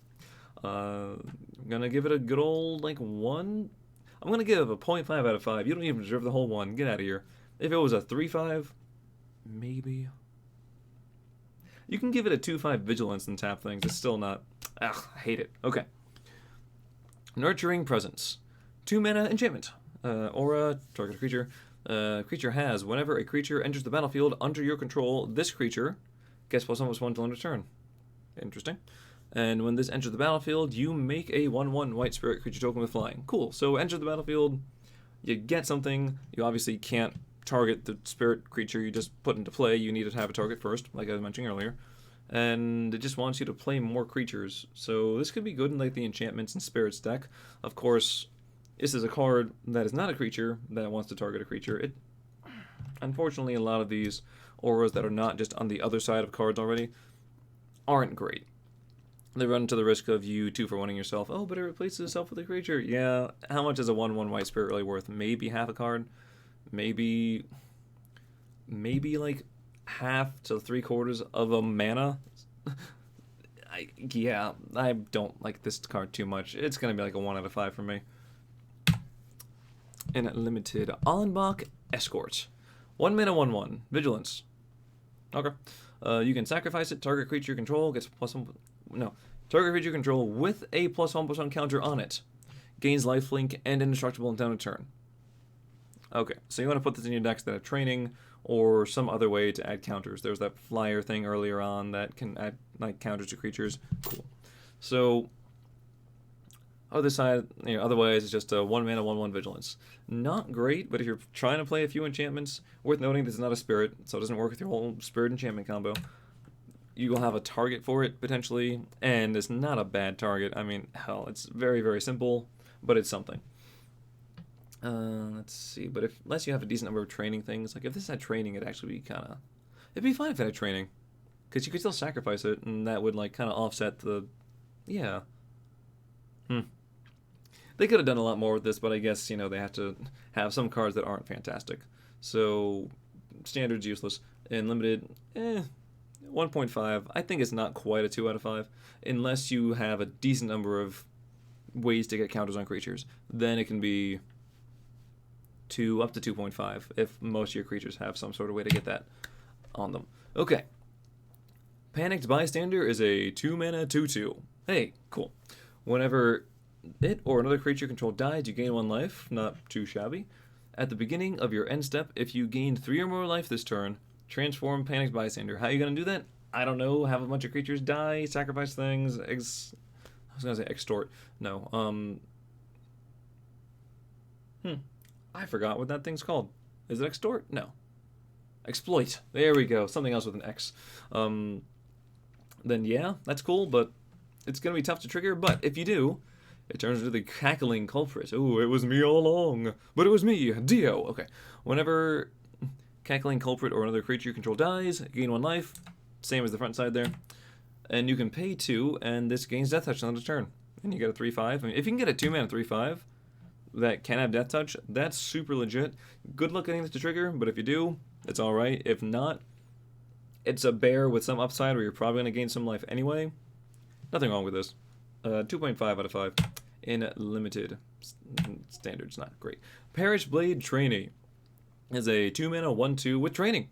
I'm gonna give it a good old 1. I'm gonna give a 0.5 out of 5. You don't even deserve the whole 1. Get out of here. If it was a 3/5, maybe. You can give it a 2/5 Vigilance and tap things. It's still not. I hate it. Okay. Nurturing Presence. 2 mana enchantment. Aura, target creature. Creature has, whenever a creature enters the battlefield under your control, this creature gets +1/+1 till end of turn. Interesting. And when this enters the battlefield, you make a 1/1 white spirit creature token with flying. Cool. So enter the battlefield, you get something. You obviously can't target the spirit creature you just put into play. You need to have a target first, like I was mentioning earlier. And it just wants you to play more creatures. So this could be good in the enchantments and spirits deck. Of course, this is a card that is not a creature that wants to target a creature. Unfortunately, a lot of these auras that are not just on the other side of cards already aren't great. They run into the risk of you 2-for-1ing yourself. Oh, but it replaces itself with a creature. Yeah, how much is a 1/1 white spirit really worth? Maybe half a card. Maybe like half to 3/4 of a mana. I don't like this card too much. It's going to be like a 1 out of 5 for me. In limited, Allenbach, Escorts. 1 mana, 1/1. Vigilance. Okay. You can sacrifice it. Target creature you control gets +1. No. Target creature you control with a +1/+1 counter on it gains lifelink and indestructible until end of turn. Okay, so you want to put this in your decks that have training or some other way to add counters. There's that flyer thing earlier on that can add counters to creatures. Cool. So other side, otherwise it's just a 1 mana 1/1 Vigilance. Not great, but if you're trying to play a few enchantments, worth noting this is not a spirit, so it doesn't work with your whole spirit enchantment combo. You will have a target for it potentially, and it's not a bad target. I mean, hell, it's very, very simple, but it's something. Let's see, but unless you have a decent number of training things, like if this had training, it'd actually be it'd be fine if it had training, because you could still sacrifice it, and that would kind of offset the, yeah. They could have done a lot more with this, but I guess, they have to have some cards that aren't fantastic. So, standard's useless. And limited, 1.5. I think it's not quite a 2 out of 5, unless you have a decent number of ways to get counters on creatures. Then it can be 2 up to 2.5 if most of your creatures have some sort of way to get that on them. Okay. Panicked Bystander is a 2 mana 2/2. Hey, cool. Whenever it or another creature you control dies, you gain 1 life. Not too shabby. At the beginning of your end step, if you gained 3 or more life this turn, transform Panicked Bystander. How are you going to do that? I don't know. Have a bunch of creatures die, sacrifice things, I was going to say extort. No. I forgot what that thing's called. Is it extort? No. Exploit. There we go. Something else with an X. Then yeah, that's cool, but it's going to be tough to trigger. But if you do, it turns into the Cackling Culprit. Ooh, it was me all along. But it was me, Dio. Okay. Whenever Cackling Culprit or another creature you control dies, gain 1 life. Same as the front side there. And you can pay 2, and this gains Death Touch on the turn. and you get a 3/5. I mean, if you can get a 2-mana 3/5 that can have Death Touch, that's super legit. Good luck getting this to trigger, but if you do, it's alright. If not, it's a bear with some upside where you're probably going to gain some life anyway. Nothing wrong with this. 2.5 out of 5 in limited. Standard's not great. Perish Blade Trainee is a 2-mana 1/2 with training.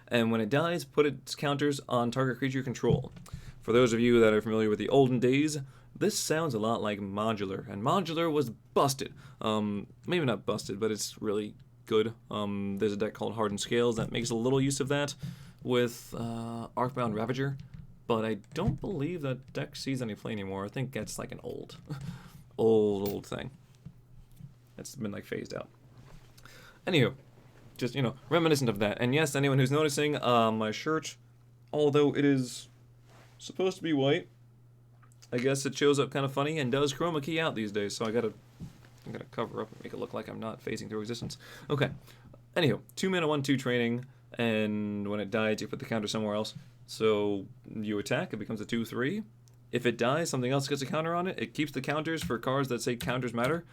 And when it dies, put its counters on target creature you control. For those of you that are familiar with the olden days, this sounds a lot like Modular, and Modular was busted. Maybe not busted, but it's really good. There's a deck called Hardened Scales that makes a little use of that with Arcbound Ravager, but I don't believe that deck sees any play anymore. I think that's like an old, old thing. It's been like phased out. Anywho, just, reminiscent of that. And yes, anyone who's noticing, my shirt, although it is supposed to be white, I guess it shows up kind of funny and does chroma key out these days, so I gotta cover up and make it look like I'm not phasing through existence. Okay. Anywho, 2-mana 1/2 training, and when it dies, you put the counter somewhere else. So you attack, it becomes a 2/3. If it dies, something else gets a counter on it. It keeps the counters for cards that say counters matter.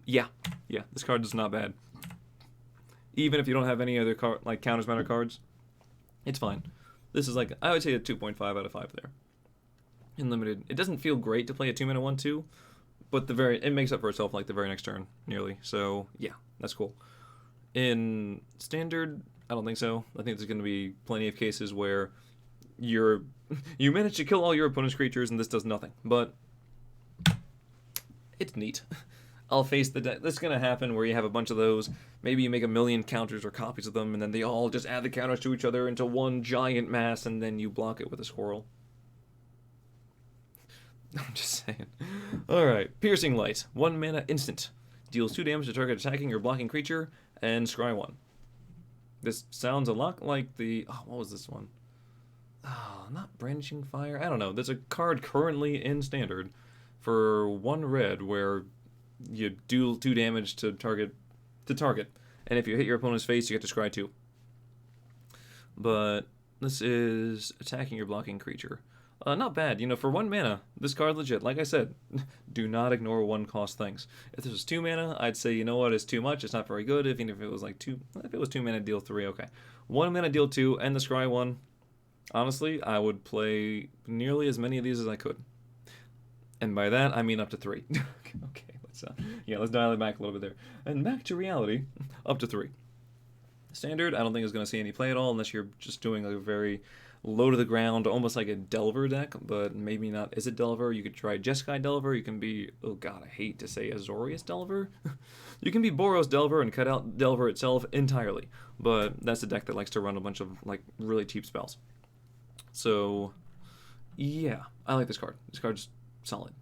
Yeah, this card is not bad. Even if you don't have any other counters matter cards, it's fine. This is like, I would say a 2.5 out of 5 there. In limited, it doesn't feel great to play a 2-mana 1/2, but it makes up for itself like the very next turn, nearly. So yeah, that's cool. In standard, I don't think so. I think there's going to be plenty of cases where you manage to kill all your opponent's creatures and this does nothing, but it's neat. I'll face the deck. This is going to happen where you have a bunch of those. Maybe you make 1,000,000 counters or copies of them, and then they all just add the counters to each other into one giant mass, and then you block it with a squirrel. I'm just saying. Alright, Piercing Light. 1-mana instant. Deals 2 damage to target attacking or blocking creature, and scry 1. This sounds a lot like the... Oh, what was this one? Oh, not Brandishing Fire? I don't know. There's a card currently in Standard for 1 red where you do 2 damage to target. And if you hit your opponent's face, you get to scry 2. But this is attacking or blocking creature. Not bad. For 1 mana, this card legit. Like I said, do not ignore 1-cost things. If this was 2 mana, I'd say, you know what, it's too much. It's not very good. Even if it was like 2, if it was 2 mana, deal 3, okay. 1 mana, deal 2, and the scry 1. Honestly, I would play nearly as many of these as I could. And by that, I mean up to 3. Okay, let's dial it back a little bit there. And back to reality, up to 3. Standard, I don't think is going to see any play at all unless you're just doing a very low to the ground, almost like a Delver deck, but maybe not. Is it Delver? You could try Jeskai Delver. You can be, oh god, I hate to say Azorius Delver. You can be Boros Delver and cut out Delver itself entirely, but that's a deck that likes to run a bunch of like really cheap spells. So, yeah, I like this card. This card's solid.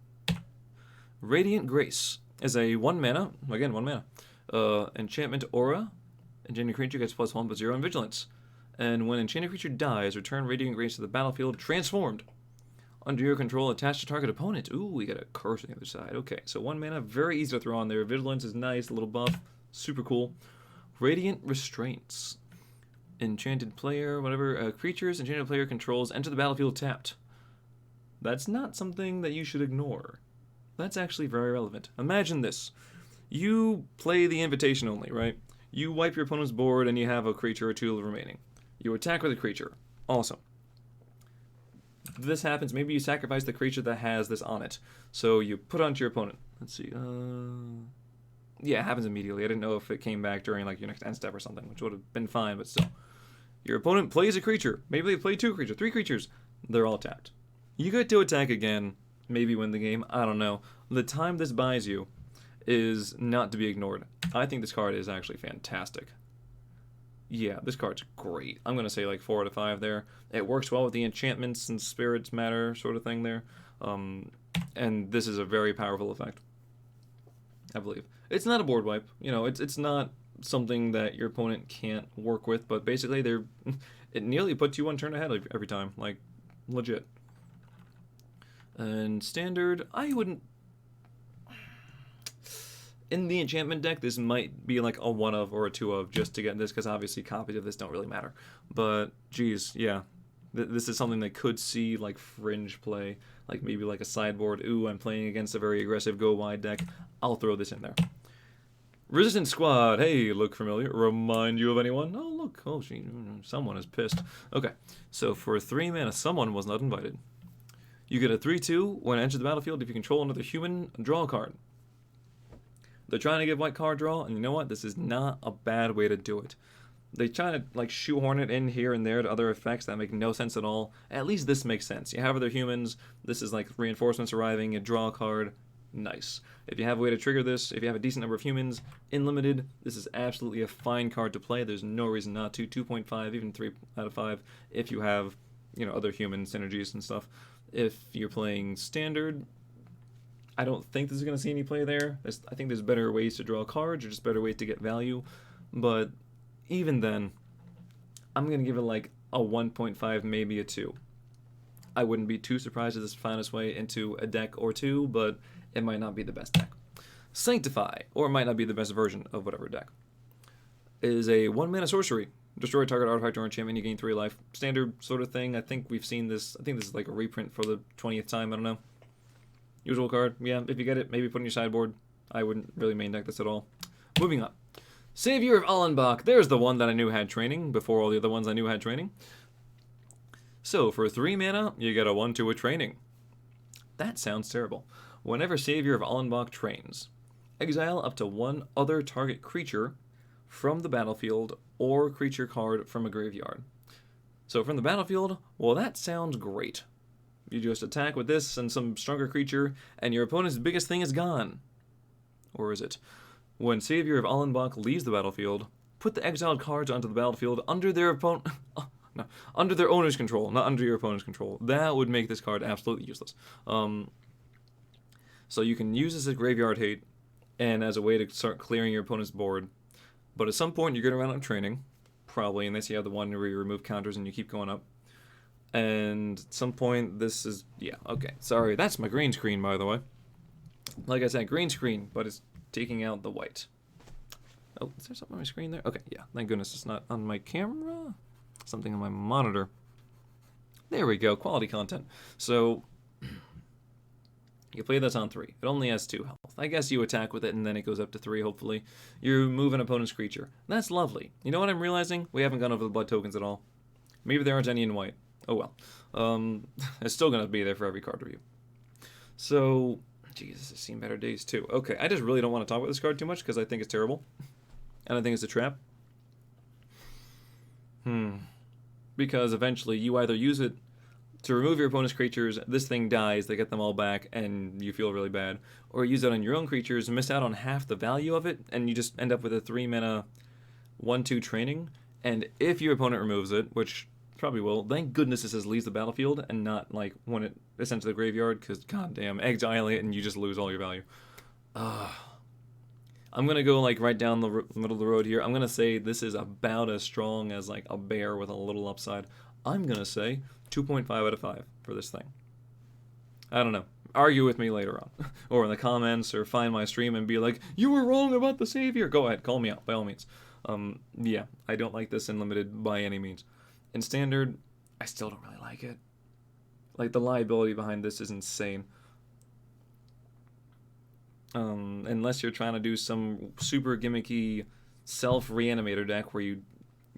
Radiant Grace is a 1-mana, again 1 mana, enchantment aura. Enchanted creature gets +1/+0 in Vigilance. And when enchanted creature dies, return Radiant Grace to the battlefield transformed. Under your control, attached to target opponent. Ooh, we got a curse on the other side. Okay, so 1 mana, very easy to throw on there. Vigilance is nice, a little buff, super cool. Radiant Restraints. Enchanted player, whatever, creatures enchanted player controls enter the battlefield tapped. That's not something that you should ignore. That's actually very relevant. Imagine this. You play the invitation only, right? You wipe your opponent's board and you have a creature or 2 remaining. You attack with a creature. Awesome. This happens, maybe you sacrifice the creature that has this on it. So you put it onto your opponent. Let's see. Yeah, it happens immediately. I didn't know if it came back during like your next end step or something, which would have been fine, but still. Your opponent plays a creature. Maybe they play 2 creatures, 3 creatures. They're all tapped. You get to attack again, maybe win the game. I don't know. The time this buys you is not to be ignored. I think this card is actually fantastic. Yeah, this card's great. I'm going to say like 4 out of 5 there. It works well with the enchantments and spirits matter sort of thing there. And this is a very powerful effect, I believe. It's not a board wipe. It's not something that your opponent can't work with, but basically it nearly puts you 1 turn ahead every time. Like, legit. And standard, I wouldn't... In the enchantment deck, this might be like a 1 of or a 2 of just to get this, because obviously copies of this don't really matter. But, geez, yeah. This is something that could see like fringe play, like maybe like a sideboard. Ooh, I'm playing against a very aggressive go wide deck. I'll throw this in there. Resistance Squad. Hey, look familiar. Remind you of anyone? Oh, look. Oh, someone is pissed. Okay, so for 3 mana, someone was not invited. You get a 3/2 when it enters the battlefield. If you control another human, draw a card. They're trying to give white card draw, and you know what? This is not a bad way to do it. They try to like shoehorn it in here and there to other effects that make no sense at all. At least this makes sense. You have other humans. This is like reinforcements arriving. You draw a card. Nice. If you have a way to trigger this, if you have a decent number of humans in limited, this is absolutely a fine card to play. There's no reason not to. 2.5, even 3 out of 5 if you have, you know, other human synergies and stuff. If you're playing standard, I don't think this is going to see any play there. I think there's better ways to draw cards or just better ways to get value. But even then, I'm going to give it like a 1.5, maybe a 2. I wouldn't be too surprised if this found its way into a deck or two, but it might not be the best deck. Sanctify, or it might not be the best version of whatever deck, is a 1-mana sorcery. Destroy target artifact or enchantment, you gain 3 life. Standard sort of thing. I think we've seen this. I think this is like a reprint for the 20th time. I don't know. Usual card. Yeah, if you get it, maybe put it in your sideboard. I wouldn't really main deck this at all. Moving on. Savior of Allenbach. There's the one that I knew had training before all the other ones I knew had training. So for 3 mana, you get a 1/2 with training. That sounds terrible. Whenever Savior of Allenbach trains, exile up to 1 other target creature from the battlefield or creature card from a graveyard. So from the battlefield, well, that sounds great. You just attack with this and some stronger creature, and your opponent's biggest thing is gone. Or is it? When Savior of Allenbach leaves the battlefield, put the exiled cards onto the battlefield under their opponent. No, under their owner's control, not under your opponent's control. That would make this card absolutely useless. So you can use this as graveyard hate and as a way to start clearing your opponent's board. But at some point, you're going to run out of training, probably, unless you have the one where you remove counters and you keep going up. And at some point, this is... Yeah, okay. Sorry, that's my green screen, by the way. Like I said, green screen, but it's taking out the white. Oh, is there something on my screen there? Okay, yeah. Thank goodness it's not on my camera. Something on my monitor. There we go. Quality content. So... You play this on 3. It only has 2 health. I guess you attack with it and then it goes up to 3, hopefully. You move an opponent's creature. That's lovely. You know what I'm realizing? We haven't gone over the blood tokens at all. Maybe there aren't any in white. Oh well. It's still going to be there for every card review. So, Jesus, I've seen better days too. Okay, I just really don't want to talk about this card too much because I think it's terrible. And I think it's a trap. Because eventually you either use it to remove your opponent's creatures, this thing dies, they get them all back, and you feel really bad. Or use it on your own creatures and miss out on half the value of it, and you just end up with a 3-mana 1/2 training. And if your opponent removes it, which probably will, thank goodness it says leaves the battlefield, and not like when it is sent to the graveyard, because goddamn, exile it and you just lose all your value. I'm going to go like right down the middle of the road here. I'm going to say this is about as strong as like a bear with a little upside. I'm going to say 2.5 out of 5 for this thing. I don't know. Argue with me later on. Or in the comments, or find my stream and be like, you were wrong about the Savior. Go ahead, call me out, by all means. Yeah, I don't like this in limited by any means. In standard, I still don't really like it. Like, the liability behind this is insane. Unless you're trying to do some super gimmicky self-reanimator deck where you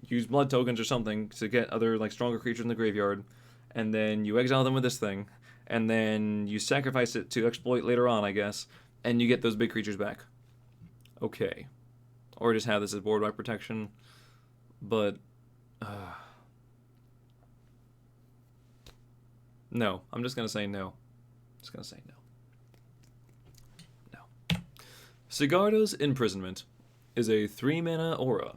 use blood tokens or something to get other like stronger creatures in the graveyard, and then you exile them with this thing, and then you sacrifice it to exploit later on, I guess, and you get those big creatures back. Okay. Or just have this as board wipe protection. But no, I'm just gonna say no. Just gonna say no. Cigardos Imprisonment is a 3-mana aura.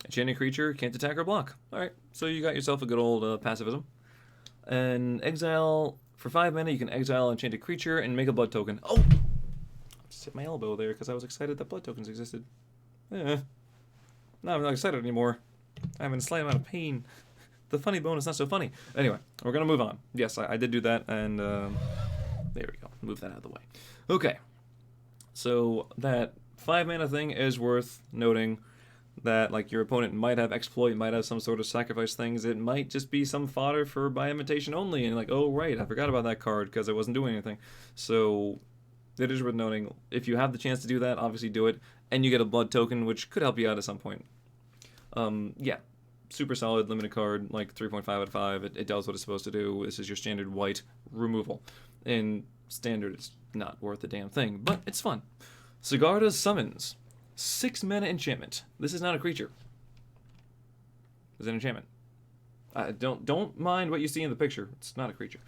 Enchanted creature can't attack or block. Alright, so you got yourself a good old pacifism. And exile, for 5 mana, you can exile an enchanted creature and make a blood token. Oh! I just hit my elbow there because I was excited that blood tokens existed. No, I'm not excited anymore. I'm in a slight amount of pain. The funny bone is not so funny. Anyway, we're going to move on. Yes, I did do that, and there we go. Move that out of the way. Okay. So that 5-mana thing is worth noting that like your opponent might have exploit, might have some sort of sacrifice things. It might just be some fodder for by imitation only, and like, oh right, I forgot about that card because I wasn't doing anything. So it is worth noting, if you have the chance to do that, obviously do it, and you get a blood token, which could help you out at some point. Yeah, super solid limited card, like 3.5 out of 5. It does what it's supposed to do. This is your standard white removal. In standard, it's not worth a damn thing, but it's fun. Sagardas summons. 6 mana enchantment. This is not a creature. It's an enchantment. Don't mind what you see in the picture. It's not a creature.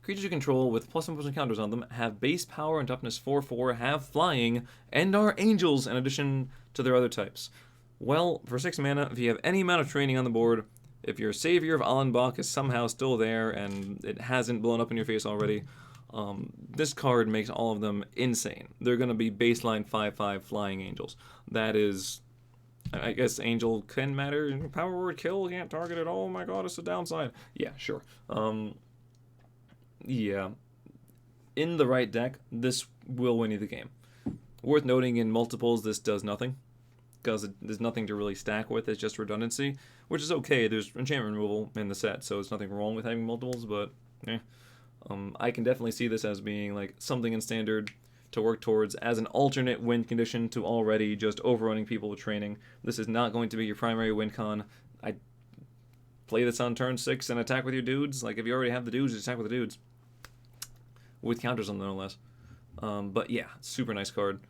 Creatures you control with +1/+1 counters on them have base power and toughness 4/4, have flying, and are angels in addition to their other types. Well, for 6 mana, if you have any amount of training on the board, if your Savior of Allenbach is somehow still there and it hasn't blown up in your face already, this card makes all of them insane. They're going to be baseline 5/5 flying angels. That is, I guess angel can matter. Power word kill, can't target it. Oh my god, it's a downside. Yeah, sure. Yeah. In the right deck, this will win you the game. Worth noting, in multiples, this does nothing, because there's nothing to really stack with. It's just redundancy, which is okay. There's enchantment removal in the set, so there's nothing wrong with having multiples, but I can definitely see this as being like something in standard to work towards as an alternate win condition to already just overrunning people with training. This is not going to be your primary win con. I play this on turn 6 and attack with your dudes. Like, if you already have the dudes, just attack with the dudes. With counters on them, no less. But yeah, super nice card.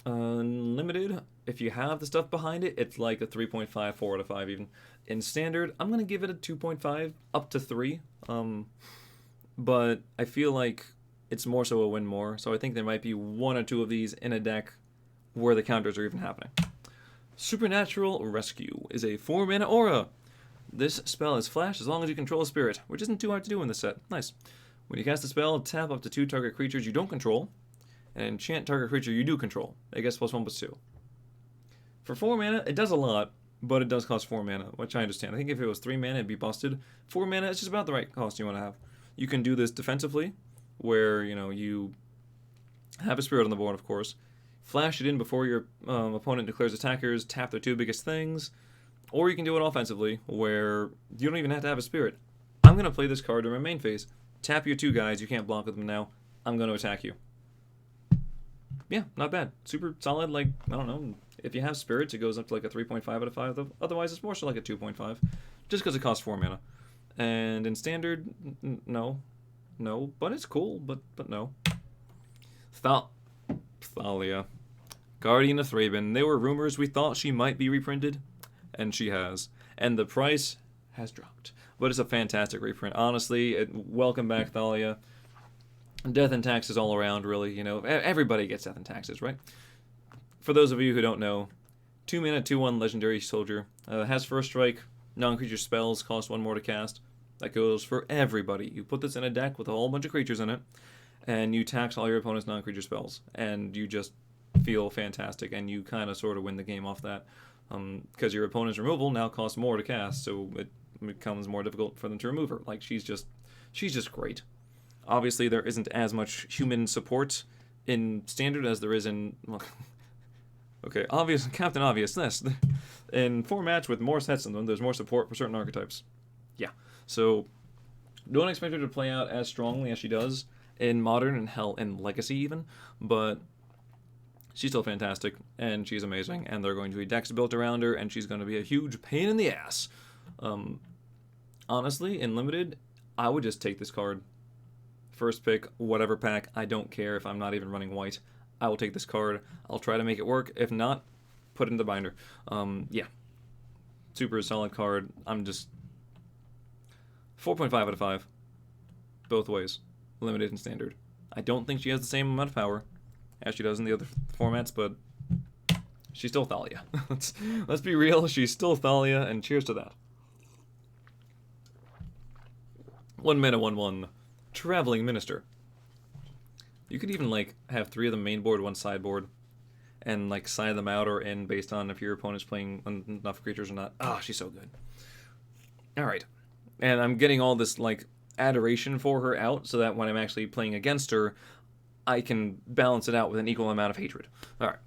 Unlimited, if you have the stuff behind it, it's like a 3.5, 4 out of 5 even. In standard, I'm going to give it a 2.5, up to 3. But I feel like it's more so a win more, so I think there might be 1 or 2 of these in a deck where the counters are even happening. Supernatural Rescue is a 4-mana aura. This spell is flash as long as you control a spirit, which isn't too hard to do in this set. Nice. When you cast a spell, tap up to 2 target creatures you don't control, and enchant target creature you do control. It gets +1/+2. For 4 mana, it does a lot, but it does cost 4 mana, which I understand. I think if it was 3 mana, it'd be busted. 4 mana is just about the right cost you want to have. You can do this defensively, where, you know, you have a spirit on the board, of course, flash it in before your opponent declares attackers, tap their 2 biggest things, or you can do it offensively, where you don't even have to have a spirit. I'm going to play this card in my main phase. Tap your 2 guys, you can't block with them now. I'm going to attack you. Yeah, not bad. Super solid, like, I don't know, if you have spirits, it goes up to like a 3.5 out of 5. Otherwise, it's more so like a 2.5, just because it costs 4 mana. And in standard, no, but it's cool, but no. Thalia, Guardian of Thraben. There were rumors we thought she might be reprinted, and she has. And the price has dropped. But it's a fantastic reprint. Honestly, welcome back, Thalia. Death and taxes all around, really. You know, everybody gets death and taxes, right? For those of you who don't know, 2 mana, 2/1 legendary soldier. Has first strike. Non-creature spells cost 1 more to cast. That goes for everybody. You put this in a deck with a whole bunch of creatures in it, and you tax all your opponent's non-creature spells, and you just feel fantastic, and you kind of sort of win the game off that, because your opponent's removal now costs more to cast, so it becomes more difficult for them to remove her. Like, she's just great. Obviously, there isn't as much human support in standard as there is in, well, okay, Captain Obviousness. In formats with more sets in them, there's more support for certain archetypes. Yeah, so don't expect her to play out as strongly as she does in Modern and Hell and Legacy even, but she's still fantastic, and she's amazing, and they're going to be decks built around her, and she's going to be a huge pain in the ass. Honestly, in Limited, I would just take this card. First pick, whatever pack, I don't care if I'm not even running white. I will take this card. I'll try to make it work. If not, put it in the binder. Yeah. Super solid card. I'm just 4.5 out of 5. Both ways. Limited and standard. I don't think she has the same amount of power as she does in the other formats, but she's still Thalia. Let's be real, she's still Thalia, and cheers to that. 1 mana, 1/1. Traveling Minister. You could even, like, have 3 of them main board, 1 sideboard, and, like, side them out or in based on if your opponent's playing enough creatures or not. Ah, she's so good. Alright. And I'm getting all this, like, adoration for her out so that when I'm actually playing against her, I can balance it out with an equal amount of hatred. Alright.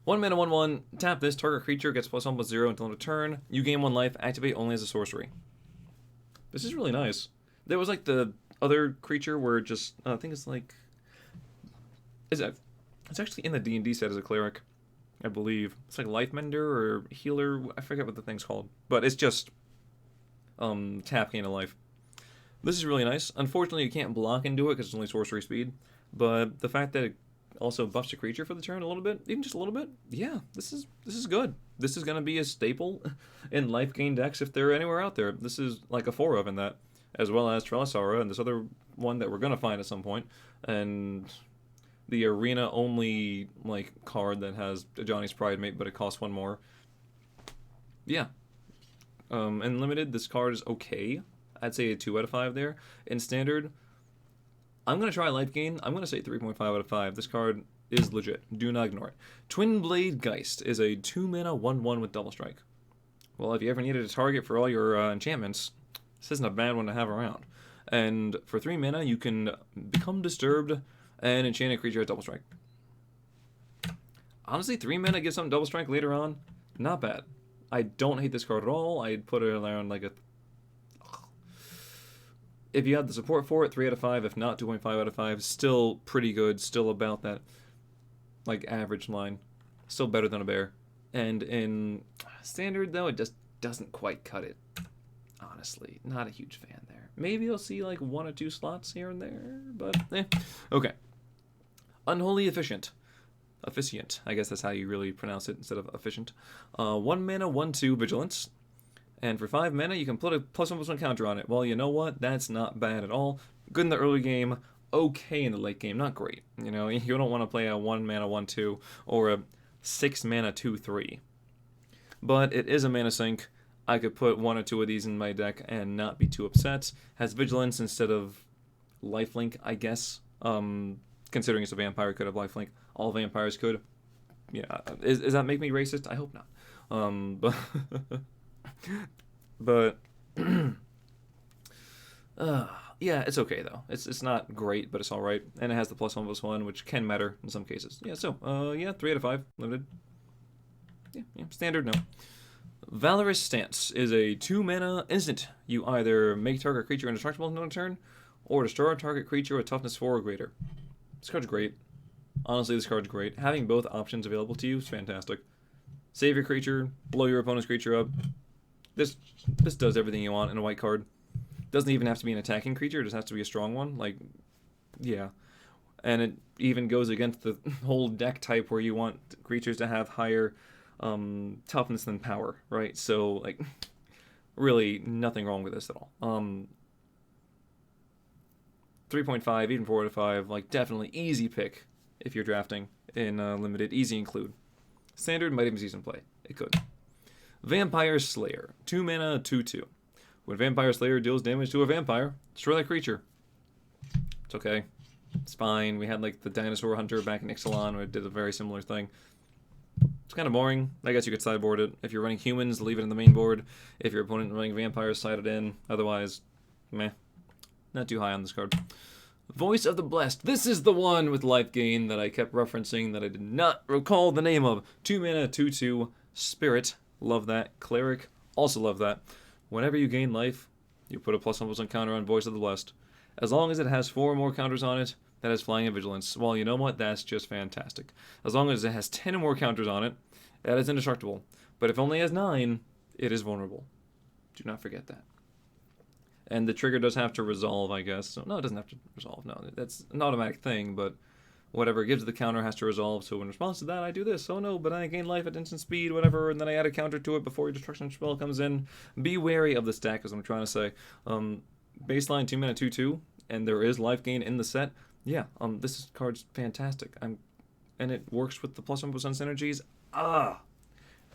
1 mana, 1/1. Tap this. Target creature gets +1/+0 until end of turn. You gain 1 life. Activate only as a sorcery. This is really nice. There was like the other creature where just I think it's like it's actually in the D&D set as a cleric, I believe. It's like Life Mender or Healer. I forget what the thing's called, but it's just tap, gain a life. This is really nice. Unfortunately, you can't block into it because it's only sorcery speed, but the fact that it also buffs a creature for the turn a little bit, even just a little bit, yeah, this is good. This is going to be a staple in life gain decks if they're anywhere out there. This is like a 4 of in that, as well as Trelisara and this other one that we're going to find at some point, and the arena only like card that has a Johnny's Pride mate, but it costs 1 more. Yeah. In limited, this card is okay. I'd say a 2 out of 5 there. In standard, I'm going to try life gain. I'm going to say 3.5 out of 5. This card is legit. Do not ignore it. Twinbladegeist is a 2 mana 1/1 with double strike. Well, if you ever needed a target for all your enchantments, this isn't a bad one to have around. And for 3 mana, you can become disturbed and enchant a creature at double strike. Honestly, 3 mana gives something double strike later on. Not bad. I don't hate this card at all. I'd put it around like a... If you have the support for it, 3 out of 5. If not, 2.5 out of 5. Still pretty good. Still about that like average line. Still better than a bear. And in standard, though, it just doesn't quite cut it. Honestly, not a huge fan there. Maybe you'll see like 1 or 2 slots here and there, but Okay. Unholy Efficient. Efficient. I guess that's how you really pronounce it instead of efficient. 1 mana, 1/2 Vigilance. And for 5 mana, you can put a +1/+1 counter on it. Well, you know what? That's not bad at all. Good in the early game. Okay in the late game. Not great. You know, you don't want to play a 1 mana 1/2 or a 6 mana 2/3. But it is a mana sink. I could put 1 or 2 of these in my deck and not be too upset. Has Vigilance instead of Lifelink, I guess. Considering it's a vampire, it could have Lifelink. All vampires could. Yeah. Does that make me racist? I hope not. But yeah, it's okay though. It's not great, but it's all right, and it has the +1/+1, which can matter in some cases. Yeah, so 3 out of 5 limited. Yeah, standard no. Valorous Stance is a 2 mana instant. You either make target creature indestructible until turn, or destroy a target creature with toughness 4 or greater. This card's great. Honestly, this card's great. Having both options available to you is fantastic. Save your creature, blow your opponent's creature up. This does everything you want in a white card. Doesn't even have to be an attacking creature, it just has to be a strong one. Like, yeah. And it even goes against the whole deck type where you want creatures to have higher toughness than power, right? So, like, really nothing wrong with this at all. 3.5, even 4 out of 5, like, definitely easy pick if you're drafting in limited. Easy include. Standard might even see some play. It could. Vampire Slayer. 2 mana, 2/2. When Vampire Slayer deals damage to a vampire, destroy that creature. It's okay. It's fine. We had like the Dinosaur Hunter back in Ixalan where it did a very similar thing. It's kind of boring. I guess you could sideboard it. If you're running humans, leave it in the main board. If your opponent running vampires, side it in. Otherwise, meh. Not too high on this card. Voice of the Blessed. This is the one with life gain that I kept referencing that I did not recall the name of. 2 mana, 2/2. Spirit. Love that. Cleric. Also love that. Whenever you gain life, you put a +1/+1 counter on Voice of the Blessed. As long as it has 4 more counters on it, that has Flying and Vigilance. Well, you know what? That's just fantastic. As long as it has 10 or more counters on it, that is indestructible. But if it only has 9, it is vulnerable. Do not forget that. And the trigger does have to resolve, I guess. So, no, it doesn't have to resolve. No, that's an automatic thing, but whatever it gives the counter has to resolve. So in response to that, I do this. Oh no, but I gain life at instant speed, whatever, and then I add a counter to it before your destruction spell comes in. Be wary of the stack, is what I'm trying to say. Baseline 2 mana 2/2, and there is life gain in the set. Yeah, this card's fantastic. And it works with the +1% synergies.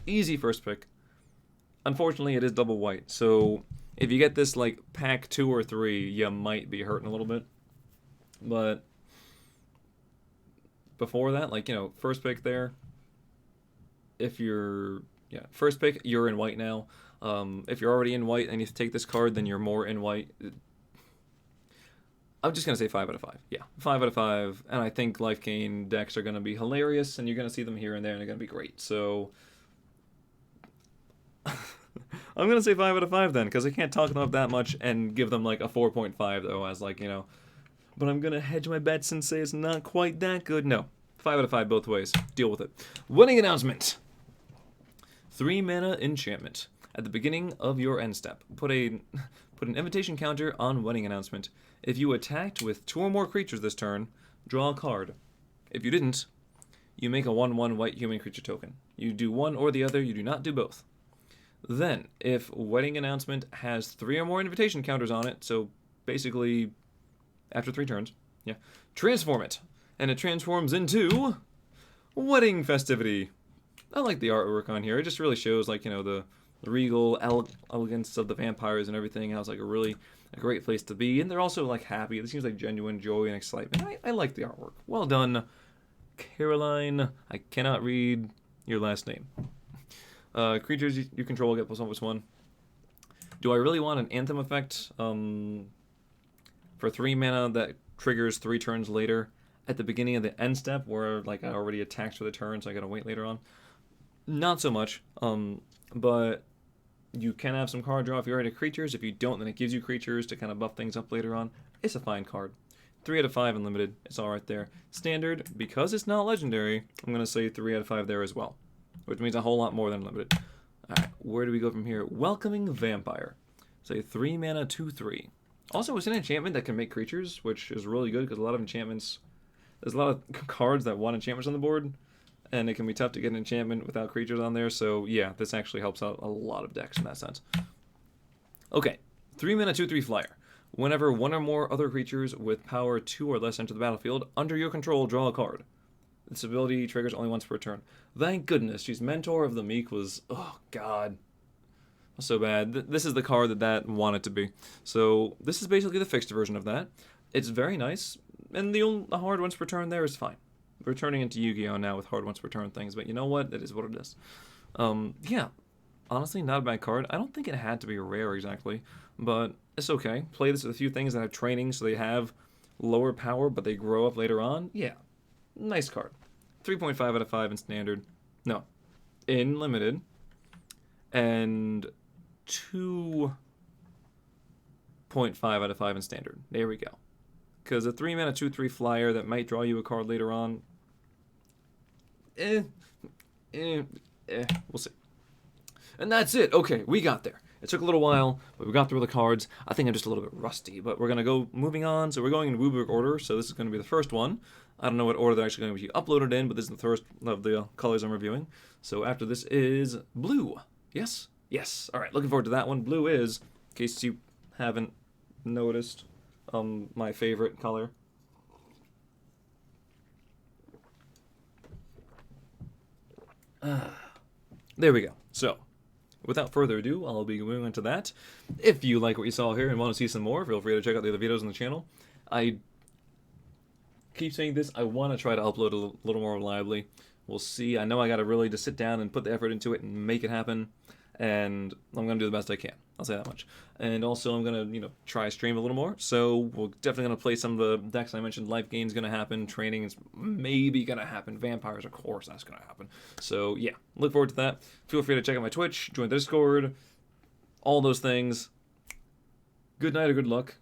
Easy first pick. Unfortunately, it is double white, so if you get this like pack 2 or 3, you might be hurting a little bit. But before that, like, you know, first pick there. If you're, first pick, you're in white now. If you're already in white and you take this card, then you're more in white. I'm just going to say 5 out of 5. Yeah, 5 out of 5. And I think life gain decks are going to be hilarious, and you're going to see them here and there, and they're going to be great. So I'm going to say 5 out of 5 then, because I can't talk them up that much and give them like a 4.5, though, as like, you know. But I'm going to hedge my bets and say it's not quite that good. No, 5 out of 5 both ways. Deal with it. Wedding announcement. 3 mana enchantment. At the beginning of your end step, put an invitation counter on wedding announcement. If you attacked with 2 or more creatures this turn, draw a card. If you didn't, you make a 1/1 white human creature token. You do one or the other, you do not do both. Then, if wedding announcement has 3 or more invitation counters on it, so basically after 3 turns, yeah, transform it. And it transforms into wedding festivity. I like the artwork on here. It just really shows, like, you know, the regal elegance of the vampires and everything. How it's like a great place to be, and they're also like happy. It seems like genuine joy and excitement. I like the artwork. Well done, Caroline. I cannot read your last name. Creatures you control get +1/+1. Do I really want an anthem effect for 3 mana that triggers 3 turns later at the beginning of the end step, where like I already attacked for the turn, so I gotta wait later on? Not so much. But you can have some card draw if you already have creatures. If you don't, then it gives you creatures to kind of buff things up later on. It's a fine card. 3 out of 5 unlimited. It's all right there. Standard, because it's not legendary, I'm going to say 3 out of 5 there as well, which means a whole lot more than unlimited. All right, where do we go from here? Welcoming Vampire. Say 3 mana, 2/3. Also, it's an enchantment that can make creatures, which is really good because a lot of enchantments, there's a lot of cards that want enchantments on the board, and it can be tough to get an enchantment without creatures on there, so yeah, this actually helps out a lot of decks in that sense. Okay, 3 mana, 2/3 flyer. Whenever 1 or more other creatures with power 2 or less enter the battlefield, under your control, draw a card. This ability triggers only once per turn. Thank goodness, she's Mentor of the Meek was, oh god, so bad. This is the card that wanted to be. So this is basically the fixed version of that. It's very nice, and the hard once per turn there is fine. We're turning into Yu-Gi-Oh! Now with hard once per turn things, but you know what? It is what it is. Yeah, honestly, not a bad card. I don't think it had to be rare exactly, but it's okay. Play this with a few things that have training, so they have lower power, but they grow up later on. Yeah, nice card. 3.5 out of 5 in standard. No, in limited. And 2.5 out of 5 in standard. There we go. Because a 3 mana 2/3 flyer that might draw you a card later on, we'll see. And that's it. Okay, we got there. It took a little while, but we got through the cards. I think I'm just a little bit rusty, but we're going to go moving on. So we're going in Wooburg order, so this is going to be the first one. I don't know what order they're actually going to be uploaded in, but this is the first of the colors I'm reviewing. So after this is blue. Yes? Yes. All right, looking forward to that one. Blue is, in case you haven't noticed, my favorite color. There we go. So, without further ado, I'll be moving on to that. If you like what you saw here and want to see some more, feel free to check out the other videos on the channel. I keep saying this, I want to try to upload a little more reliably. We'll see. I know I got to really just sit down and put the effort into it and make it happen. And I'm going to do the best I can. I'll say that much. And also I'm going to, try stream a little more. So we're definitely going to play some of the decks I mentioned. Life gain's going to happen. Training is maybe going to happen. Vampires, of course, that's going to happen. So yeah, look forward to that. Feel free to check out my Twitch, join the Discord, all those things. Good night or good luck.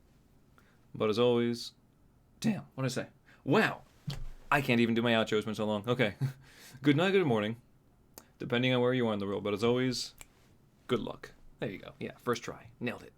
But as always, damn, what did I say? Wow, I can't even do my outro. It's been so long. Okay, good night, good morning, depending on where you are in the world. But as always, good luck. There you go. Yeah, first try. Nailed it.